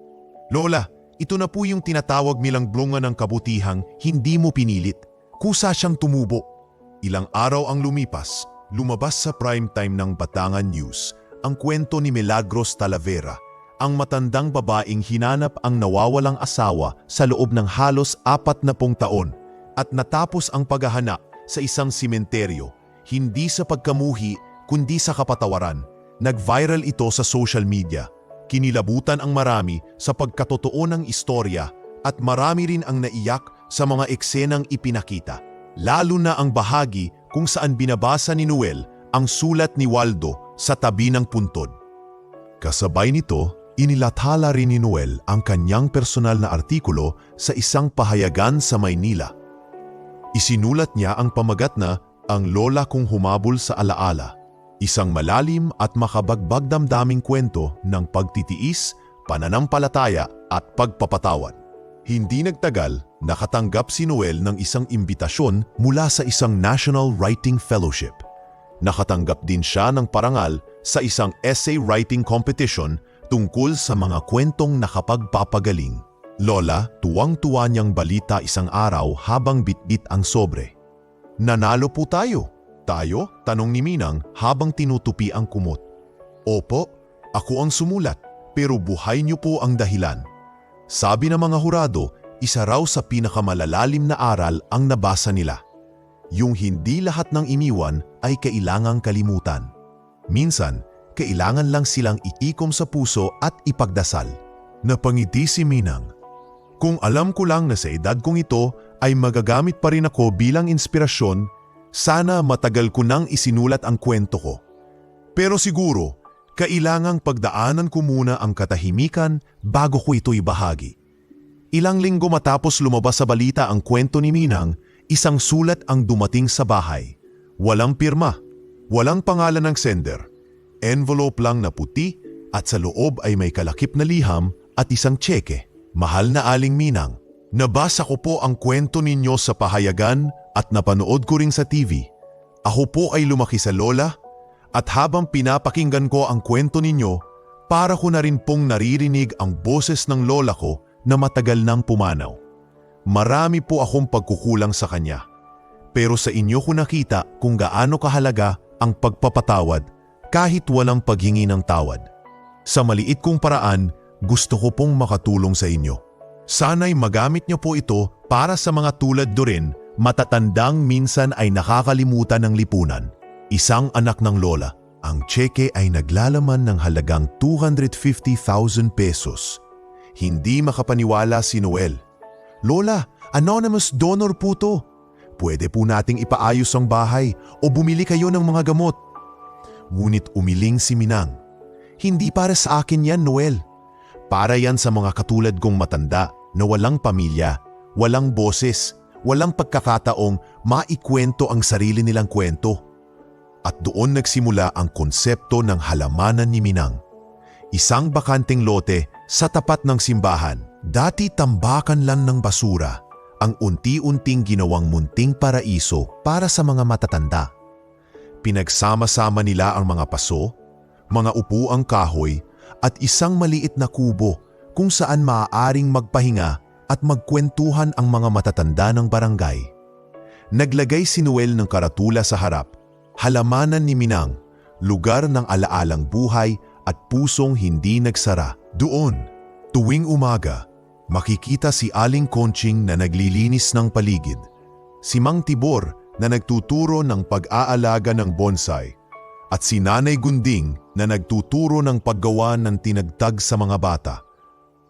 Lola, ito na po yung tinatawag nilang bunga ng kabutihang hindi mo pinilit. Kusa siyang tumubo. Ilang araw ang lumipas, lumabas sa primetime ng Batangas News ang kwento ni Milagros Talavera, ang matandang babaeng hinanap ang nawawalang asawa sa loob ng halos 40 taon at natapos ang paghahanap sa isang simenteryo, hindi sa pagkamuhi kundi sa kapatawaran. Nag-viral ito sa social media. Kinilabutan ang marami sa pagkatotoo ng istorya at marami rin ang naiyak sa mga eksenang ipinakita. Lalo na ang bahagi kung saan binabasa ni Noel ang sulat ni Waldo sa tabi ng puntod. Kasabay nito, inilathala rin ni Noel ang kanyang personal na artikulo sa isang pahayagan sa Maynila. Isinulat niya ang pamagat na Ang Lola Kong Humabol sa Alaala, isang malalim at makabagbag damdaming kwento ng pagtitiis, pananampalataya at pagpapatawad. Hindi nagtagal, nakatanggap si Noel ng isang imbitasyon mula sa isang National Writing Fellowship. Nakatanggap din siya ng parangal sa isang essay writing competition tungkol sa mga kwentong nakapagpapagaling. Lola, tuwang-tuwa niyang balita isang araw habang bitbit ang sobre. Nanalo po tayo. Tayo? Tanong ni Minang habang tinutupi ang kumot. Opo, ako ang sumulat, pero buhay niyo po ang dahilan. Sabi ng mga hurado, isa raw sa pinakamalalalim na aral ang nabasa nila. Yung hindi lahat ng iniwan ay kailangang kalimutan. Minsan, kailangan lang silang iikom sa puso at ipagdasal. Napangiti si Minang. Kung alam ko lang na sa edad kong ito ay magagamit pa rin ako bilang inspirasyon, sana matagal ko nang isinulat ang kwento ko. Pero siguro, kailangang pagdaanan ko muna ang katahimikan bago ko ito ibahagi. Ilang linggo matapos lumabas sa balita ang kwento ni Minang, isang sulat ang dumating sa bahay. Walang pirma, walang pangalan ng sender. Envelope lang na puti at sa loob ay may kalakip na liham at isang tseke. Mahal na Aling Minang, nabasa ko po ang kwento ninyo sa pahayagan at napanood ko rin sa TV. Ako po ay lumaki sa lola at habang pinapakinggan ko ang kwento ninyo, para ko na rin pong naririnig ang boses ng lola ko na matagal nang pumanaw. Marami po akong pagkukulang sa kanya. Pero sa inyo ko nakita kung gaano kahalaga ang pagpapatawad kahit walang paghingi ng tawad. Sa maliit kong paraan, gusto ko pong makatulong sa inyo. Sana'y magamit niyo po ito para sa mga tulad do rin, matatandang minsan ay nakakalimutan ng lipunan. Isang anak ng lola, ang tseke ay naglalaman ng halagang 250,000 pesos. Hindi makapaniwala si Noel. Lola, anonymous donor po to. Pwede po nating ipaayos ang bahay o bumili kayo ng mga gamot. Ngunit umiling si Minang. Hindi para sa akin yan, Noel. Para yan sa mga katulad kong matanda na walang pamilya, walang boses, walang pagkakataong maikwento ang sarili nilang kwento. At doon nagsimula ang konsepto ng halamanan ni Minang. Isang bakanteng lote sa tapat ng simbahan. Dati tambakan lang ng basura, ang unti-unting ginawang munting paraiso para sa mga matatanda. Pinagsama-sama nila ang mga paso, mga upuang kahoy, at isang maliit na kubo kung saan maaaring magpahinga at magkwentuhan ang mga matatanda ng barangay. Naglagay si Noel ng karatula sa harap, halamanan ni Minang, lugar ng alaalang buhay at pusong hindi nagsara. Doon, tuwing umaga, makikita si Aling Conching na naglilinis ng paligid, si Mang Tibor na nagtuturo ng pag-aalaga ng bonsai, at si Nanay Gunding na nagtuturo ng paggawa ng tinagtag sa mga bata.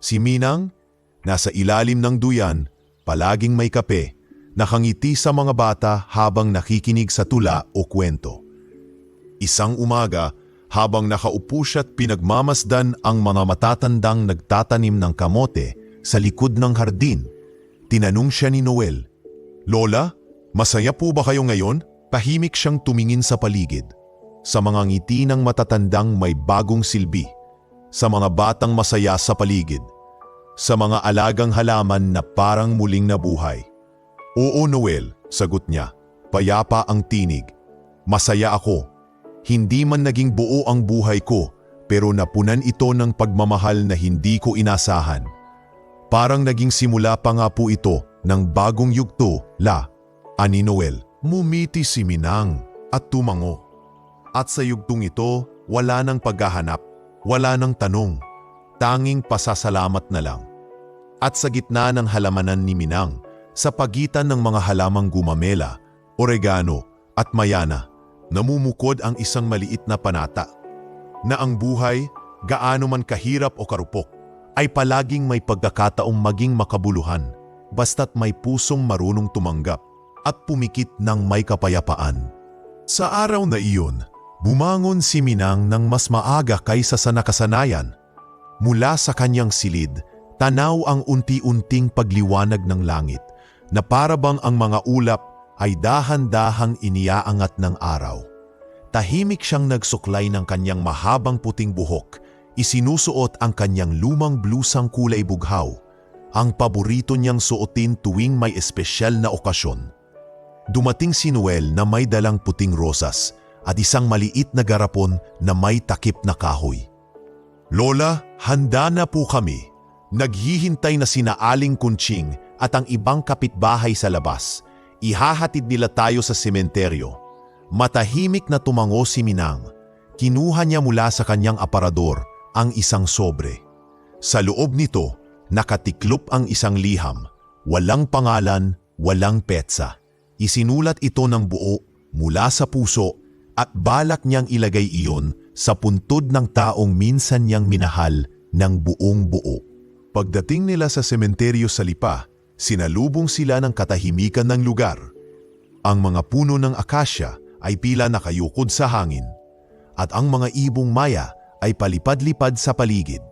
Si Minang, nasa ilalim ng duyan, palaging may kape, nakangiti sa mga bata habang nakikinig sa tula o kwento. Isang umaga, habang nakaupo siya't pinagmamasdan ang mga matatandang nagtatanim ng kamote sa likod ng hardin, tinanong siya ni Noel, "Lola, masaya po ba kayo ngayon?" Tahimik siyang tumingin sa paligid. Sa mga ngiti ng matatandang may bagong silbi, sa mga batang masaya sa paligid, sa mga alagang halaman na parang muling nabuhay. "Oo, Noel," sagot niya, payapa ang tinig. "Masaya ako. Hindi man naging buo ang buhay ko, pero napunan ito ng pagmamahal na hindi ko inasahan. Parang naging simula pa nga po ito ng bagong yugto, La." Ani Noel. Mumiti si Minang at tumango. At sa yugtong ito, wala nang paghahanap, wala nang tanong, tanging pasasalamat na lang. At sa gitna ng halamanan ni Minang, sa pagitan ng mga halamang gumamela, oregano at mayana, namumukod ang isang maliit na panata, na ang buhay, gaano man kahirap o karupok, ay palaging may pagkakataong maging makabuluhan, basta't may pusong marunong tumanggap at pumikit ng may kapayapaan. Sa araw na iyon, bumangon si Minang ng mas maaga kaysa sa nakasanayan. Mula sa kanyang silid, tanaw ang unti-unting pagliwanag ng langit na parabang ang mga ulap ay dahan-dahang iniaangat ng araw. Tahimik siyang nagsuklay ng kanyang mahabang puting buhok, isinusuot ang kanyang lumang blusang kulay bughaw, ang paborito niyang suotin tuwing may espesyal na okasyon. Dumating si Noel na may dalang puting rosas at isang maliit na garapon na may takip na kahoy. "Lola, handa na po kami. Naghihintay na sina Aling Kunching at ang ibang kapitbahay sa labas. Ihahatid nila tayo sa sementeryo. Matahimik na tumango si Minang. Kinuha niya mula sa kanyang aparador ang isang sobre. Sa loob nito, nakatiklop ang isang liham. Walang pangalan, walang petsa. Isinulat ito ng buo mula sa puso at balak niyang ilagay iyon sa puntod ng taong minsan niyang minahal ng buong buo. Pagdating nila sa sementeryo sa Lipa, sinalubong sila ng katahimikan ng lugar. Ang mga puno ng akasya ay pila nakayukod sa hangin at ang mga ibong maya ay palipad-lipad sa paligid.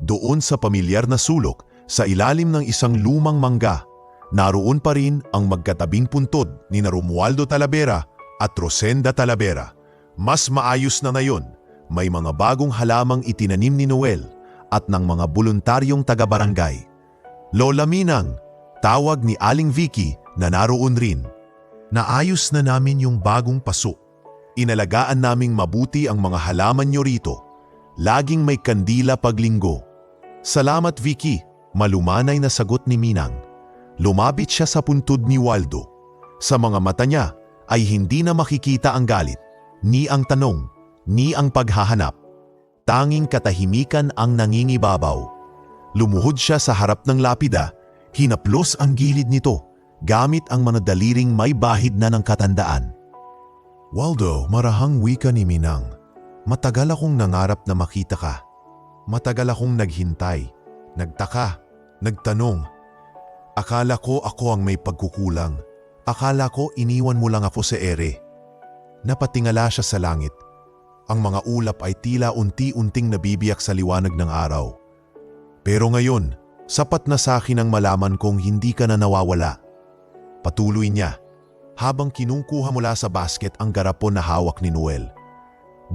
Doon sa pamilyar na sulok, sa ilalim ng isang lumang mangga, naroon pa rin ang magkatabing puntod ni Romualdo Talavera at Rosenda Talavera. Mas maayos na ngayon, may mga bagong halamang itinanim ni Noel at ng mga voluntaryong taga-barangay. Lola Minang, tawag ni Aling Vicky na naroon rin. Naayos na namin yung bagong paso. Inalagaan naming mabuti ang mga halaman nyo rito. Laging may kandila paglinggo. Salamat Vicky, malumanay na sagot ni Minang. Lumapit siya sa puntod ni Waldo. Sa mga mata niya ay hindi na makikita ang galit, ni ang tanong, ni ang paghahanap. Tanging katahimikan ang nangingibabaw. Lumuhod siya sa harap ng lapida, hinaplos ang gilid nito, gamit ang mga daliring may bahid na ng katandaan. Waldo, marahang wika ni Minang. Matagal akong nangarap na makita ka. Matagal akong naghintay, nagtaka, nagtanong. Akala ko ako ang may pagkukulang. Akala ko iniwan mo lang ako sa ere. Napatingala siya sa langit. Ang mga ulap ay tila unti-unting nabibiyak sa liwanag ng araw. Pero ngayon, sapat na sa akin ang malaman kong hindi ka na nawawala. Patuloy niya, habang kinukuha mula sa basket ang garapon na hawak ni Noel.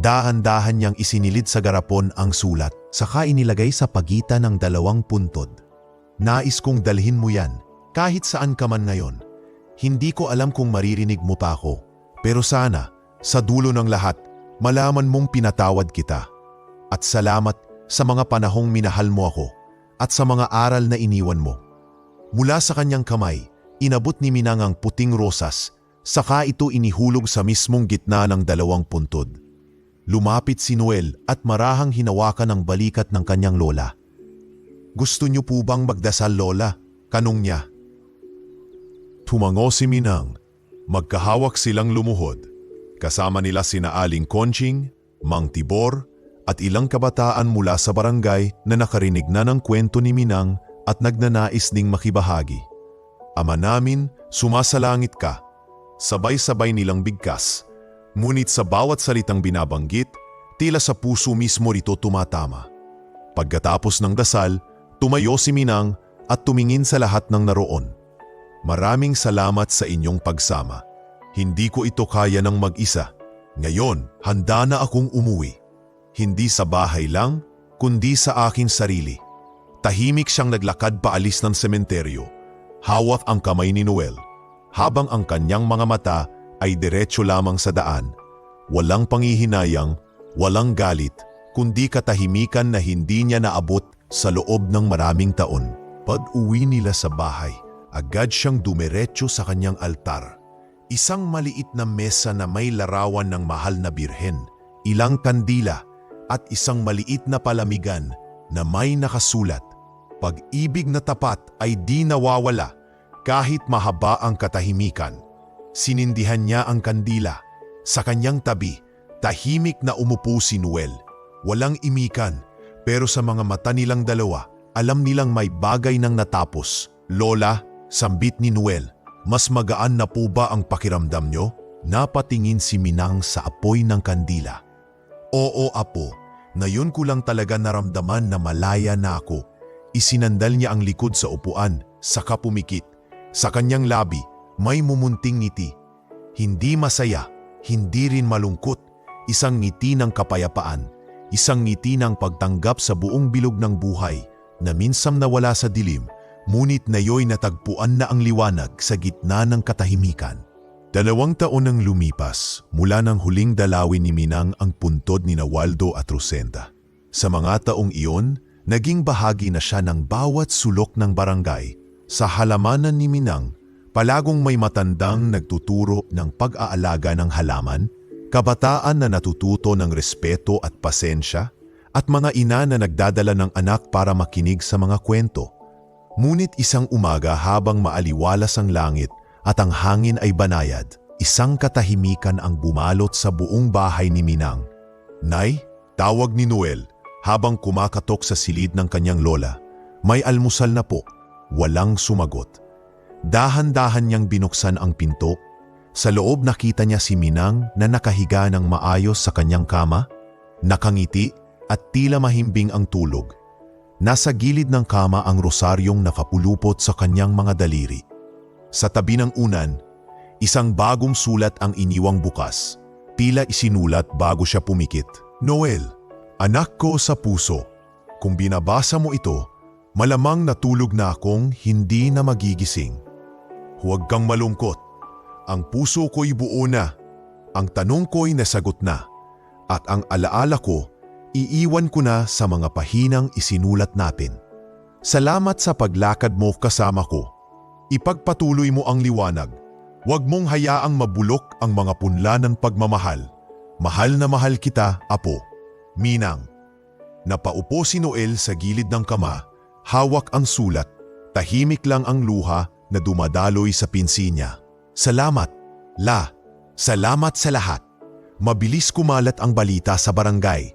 Dahan-dahan niyang isinilid sa garapon ang sulat, saka inilagay sa pagitan ng dalawang puntod. Nais kong dalhin mo yan, kahit saan ka man ngayon. Hindi ko alam kung maririnig mo pa ako, pero sana, sa dulo ng lahat, malaman mong pinatawad kita. At salamat sa mga panahong minahal mo ako at sa mga aral na iniwan mo. Mula sa kanyang kamay, inabot ni Minang ang puting rosas, saka ito inihulog sa mismong gitna ng dalawang puntod. Lumapit si Noel at marahang hinawakan ang balikat ng kanyang lola. Gusto niyo po bang magdasal, Lola? Kanong niya. Tumango si Minang. Magkahawak silang lumuhod. Kasama nila sina Aling Conching, Mang Tibor at ilang kabataan mula sa barangay na nakarinig na ng kwento ni Minang at nagnanais ding makibahagi. Ama namin, sumasalangit ka. Sabay-sabay nilang bigkas. Ngunit sa bawat salitang binabanggit, tila sa puso mismo rito tumatama. Pagkatapos ng dasal, tumayo si Minang at tumingin sa lahat ng naroon. Maraming salamat sa inyong pagsama. Hindi ko ito kaya ng mag-isa. Ngayon, handa na akong umuwi. Hindi sa bahay lang, kundi sa aking sarili. Tahimik siyang naglakad paalis ng sementeryo. Hawak ang kamay ni Noel, habang ang kanyang mga mata ay diretso lamang sa daan. Walang panghihinayang, walang galit, kundi katahimikan na hindi niya naabot sa loob ng maraming taon. Pag-uwi nila sa bahay, agad siyang dumiretso sa kanyang altar. Isang maliit na mesa na may larawan ng mahal na birhen, ilang kandila at isang maliit na palamigan na may nakasulat, "Pag-ibig na tapat ay di nawawala kahit mahaba ang katahimikan." Sinindihan niya ang kandila. Sa kanyang tabi, tahimik na umupo si Noel. Walang imikan, pero sa mga mata nilang dalawa, alam nilang may bagay nang natapos. "Lola," sambit ni Noel, "mas magaan na po ba ang pakiramdam nyo?" Napatingin si Minang sa apoy ng kandila. "Oo, apo. Ngayon ko lang talaga naramdaman na malaya na ako." Isinandal niya ang likod sa upuan, saka pumikit. Sa kanyang labi, may mumunting ngiti. Hindi masaya, hindi rin malungkot. Isang ngiti ng kapayapaan. Isang ngiti ng pagtanggap sa buong bilog ng buhay na minsan nawala sa dilim, ngunit nayo'y natagpuan na ang liwanag sa gitna ng katahimikan. 2 taon nang lumipas mula nang huling dalawin ni Minang ang puntod ni Waldo at Rosenda. Sa mga taong iyon, Naging bahagi na siya ng bawat sulok ng barangay. Sa halamanan ni Minang, palagong may matandang nagtuturo ng pag-aalaga ng halaman, kabataan na natututo ng respeto at pasensya, at mga ina na nagdadala ng anak para makinig sa mga kwento. Ngunit isang umaga habang maaliwalas ang langit at ang hangin ay banayad, isang katahimikan ang bumalot sa buong bahay ni Minang. "Nay," tawag ni Noel habang kumakatok sa silid ng kanyang lola. "May almusal na po." Walang sumagot. Dahan-dahan niyang binuksan ang pinto. Sa loob nakita niya si Minang na nakahiga ng maayos sa kanyang kama, nakangiti at tila mahimbing ang tulog. Nasa gilid ng kama ang rosaryong nakapulupot sa kanyang mga daliri. Sa tabi ng unan, isang bagong sulat ang iniwang bukas. Tila isinulat bago siya pumikit. "Noel, anak ko sa puso, kung binabasa mo ito, malamang natulog na akong hindi na magigising. Huwag kang malungkot. Ang puso ko'y buo na. Ang tanong ko'y nasagot na. At ang alaala ko, iiwan ko na sa mga pahinang isinulat natin. Salamat sa paglakad mo kasama ko. Ipagpatuloy mo ang liwanag. Huwag mong hayaang mabulok ang mga punla ng pagmamahal. Mahal na mahal kita, Apo. Minang." Napaupo si Noel sa gilid ng kama, hawak ang sulat, tahimik lang ang luha na dumadaloy sa pinsi niya. "Salamat, La. Salamat sa lahat." Mabilis kumalat ang balita sa barangay.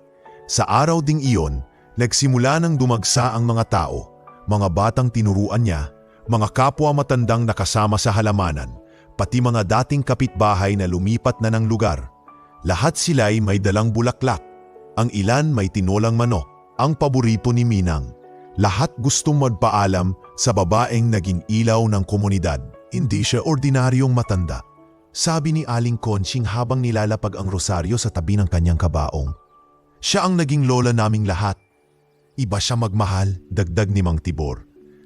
Sa araw ding iyon, nagsimula nang dumagsa ang mga tao, mga batang tinuruan niya, mga kapwa matandang nakasama sa halamanan, pati mga dating kapitbahay na lumipat na ng lugar. Lahat sila'y may dalang bulaklak. Ang ilan may tinolang manok, ang paborito ni Minang. Lahat gustong magpaalam sa babaeng naging ilaw ng komunidad. Hindi siya ordinaryong matanda, sabi ni Aling Conching habang nilalapag ang rosaryo sa tabi ng kanyang kabaong. "Siya ang naging lola naming lahat. Iba siya magmahal," dagdag ni Mang Tibor.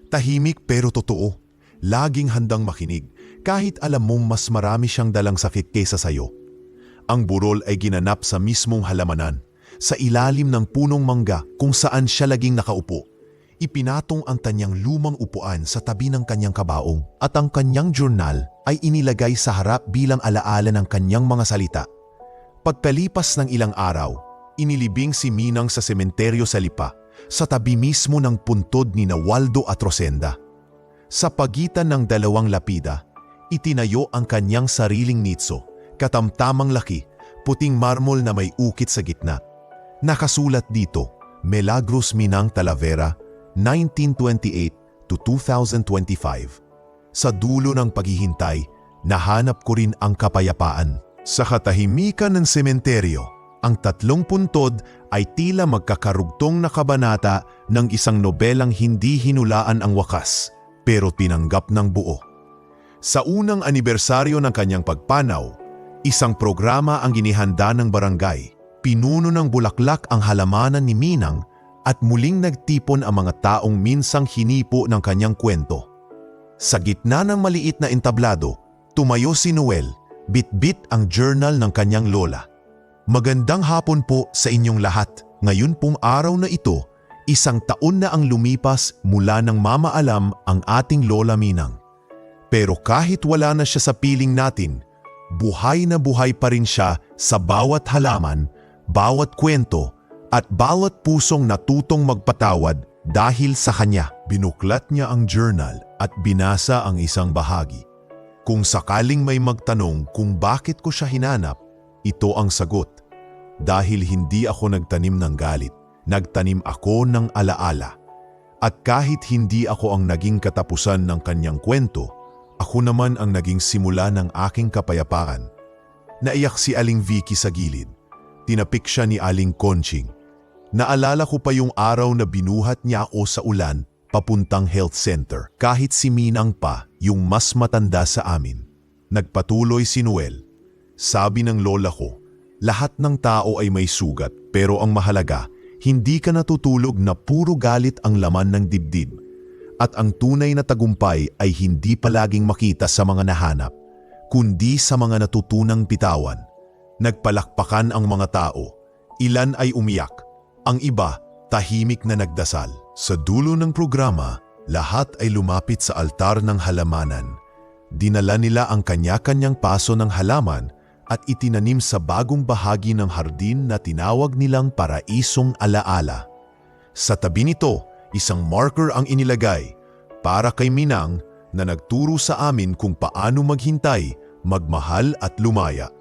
Tahimik pero totoo. Laging handang makinig, kahit alam mong mas marami siyang dalang sakit kaysa sayo. Ang burol ay ginanap sa mismong halamanan, sa ilalim ng punong mangga kung saan siya laging nakaupo. Ipinatong ang kanyang lumang upuan sa tabi ng kanyang kabaong at ang kanyang journal ay inilagay sa harap bilang alaala ng kanyang mga salita. Pagkalipas ng ilang araw, inilibing si Minang sa sementeryo sa Lipa, sa tabi mismo ng puntod ni Waldo at Rosenda. Sa pagitan ng dalawang lapida, itinayo ang kanyang sariling nitso, katamtamang laki, puting marmol na may ukit sa gitna. Nakasulat dito, Milagros Minang Talavera, 1928 to 2025. Sa dulo ng paghihintay, nahanap ko rin ang kapayapaan. Sa katahimikan ng sementeryo, ang tatlong puntod ay tila magkakarugtong na kabanata ng isang nobelang hindi hinulaan ang wakas, pero tinanggap ng buo. Sa unang anibersaryo ng kanyang pagpanaw, isang programa ang ginihanda ng barangay. Pinuno ng bulaklak ang halamanan ni Minang at muling nagtipon ang mga taong minsang hinipo ng kanyang kwento. Sa gitna ng maliit na entablado, tumayo si Noel, bit-bit ang journal ng kanyang lola. "Magandang hapon po sa inyong lahat. Ngayon pong araw na ito, isang taon na ang lumipas mula nang mamaalam ang ating lola Minang. Pero kahit wala na siya sa piling natin, buhay na buhay pa rin siya sa bawat halaman, bawat kwento, at bawat pusong natutong magpatawad dahil sa kanya." Binuklat niya ang journal at binasa ang isang bahagi. Kung sakaling may magtanong kung bakit ko siya hinanap, ito ang sagot. Dahil hindi ako nagtanim ng galit, nagtanim ako ng alaala. At kahit hindi ako ang naging katapusan ng kanyang kwento, ako naman ang naging simula ng aking kapayapaan. Naiyak si Aling Vicky sa gilid. Tinapik siya ni Aling Conching. Naalala ko pa yung araw na binuhat niya ako sa ulan papuntang health center. Kahit si Minang pa, yung mas matanda sa amin. Nagpatuloy si Noel. "Sabi ng lola ko, lahat ng tao ay may sugat, pero ang mahalaga, hindi ka natutulog na puro galit ang laman ng dibdib. At ang tunay na tagumpay ay hindi palaging makita sa mga nahanap, kundi sa mga natutunang bitawan." Nagpalakpakan ang mga tao. Ilan ay umiyak. Ang iba, tahimik na nagdasal. Sa dulo ng programa, lahat ay lumapit sa altar ng halamanan. Dinala nila ang kanya-kanyang paso ng halaman at itinanim sa bagong bahagi ng hardin na tinawag nilang paraisong alaala. Sa tabi nito, isang marker ang inilagay para kay Minang na nagturo sa amin kung paano maghintay, magmahal at lumaya.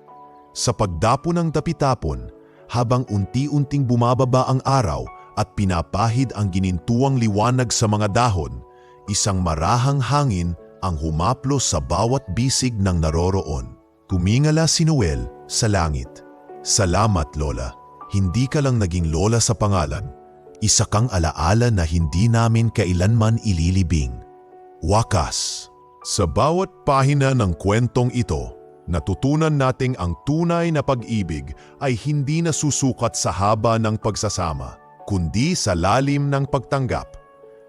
Sa pagdapo ng dapitapon, habang unti-unting bumababa ang araw at pinapahid ang ginintuang liwanag sa mga dahon, isang marahang hangin ang humaplos sa bawat bisig ng naroroon. Tumingala si Noel sa langit. Salamat, Lola. Hindi ka lang naging lola sa pangalan. Isa kang alaala na hindi namin kailanman ililibing. Wakas. Sa bawat pahina ng kwentong ito, natutunan nating ang tunay na pag-ibig ay hindi nasusukat sa haba ng pagsasama, kundi sa lalim ng pagtanggap.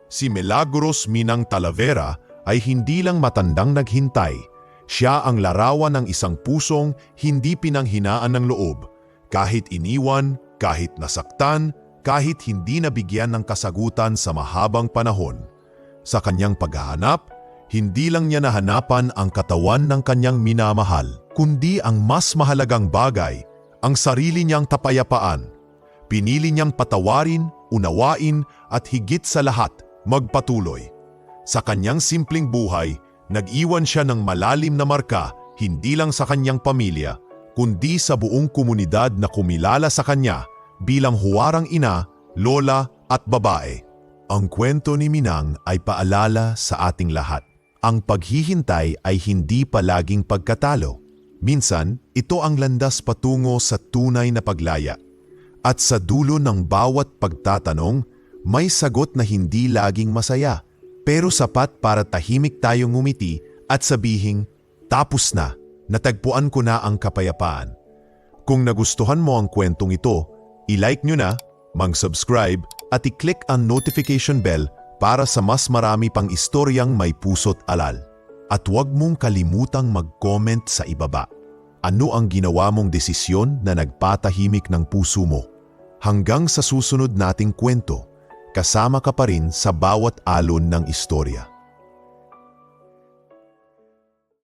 Si Milagros Minang Talavera ay hindi lang matandang naghintay. Siya ang larawan ng isang pusong hindi pinanghinaan ng loob, kahit iniwan, kahit nasaktan, kahit hindi nabigyan ng kasagutan sa mahabang panahon. Sa kanyang paghahanap, hindi lang niya nahanapan ang katawan ng kanyang minamahal, kundi ang mas mahalagang bagay, ang sarili niyang kapayapaan. Pinili niyang patawarin, unawain at higit sa lahat, magpatuloy. Sa kanyang simpleng buhay, nag-iwan siya ng malalim na marka hindi lang sa kanyang pamilya, kundi sa buong komunidad na kumilala sa kanya bilang huwarang ina, lola at babae. Ang kwento ni Minang ay paalala sa ating lahat. Ang paghihintay ay hindi palaging pagkatalo. Minsan, ito ang landas patungo sa tunay na paglaya. At sa dulo ng bawat pagtatanong, may sagot na hindi laging masaya, pero sapat para tahimik tayong ngumiti at sabihing, tapos na, natagpuan ko na ang kapayapaan. Kung nagustuhan mo ang kwentong ito, i-like nyo na, mag-subscribe at i-click ang notification bell para sa mas marami pang istoryang may puso't alal. At huwag mong kalimutang mag-comment sa ibaba. Ano ang ginawa mong desisyon na nagpatahimik ng puso mo? Hanggang sa susunod nating kwento, kasama ka pa rin sa bawat alon ng istorya.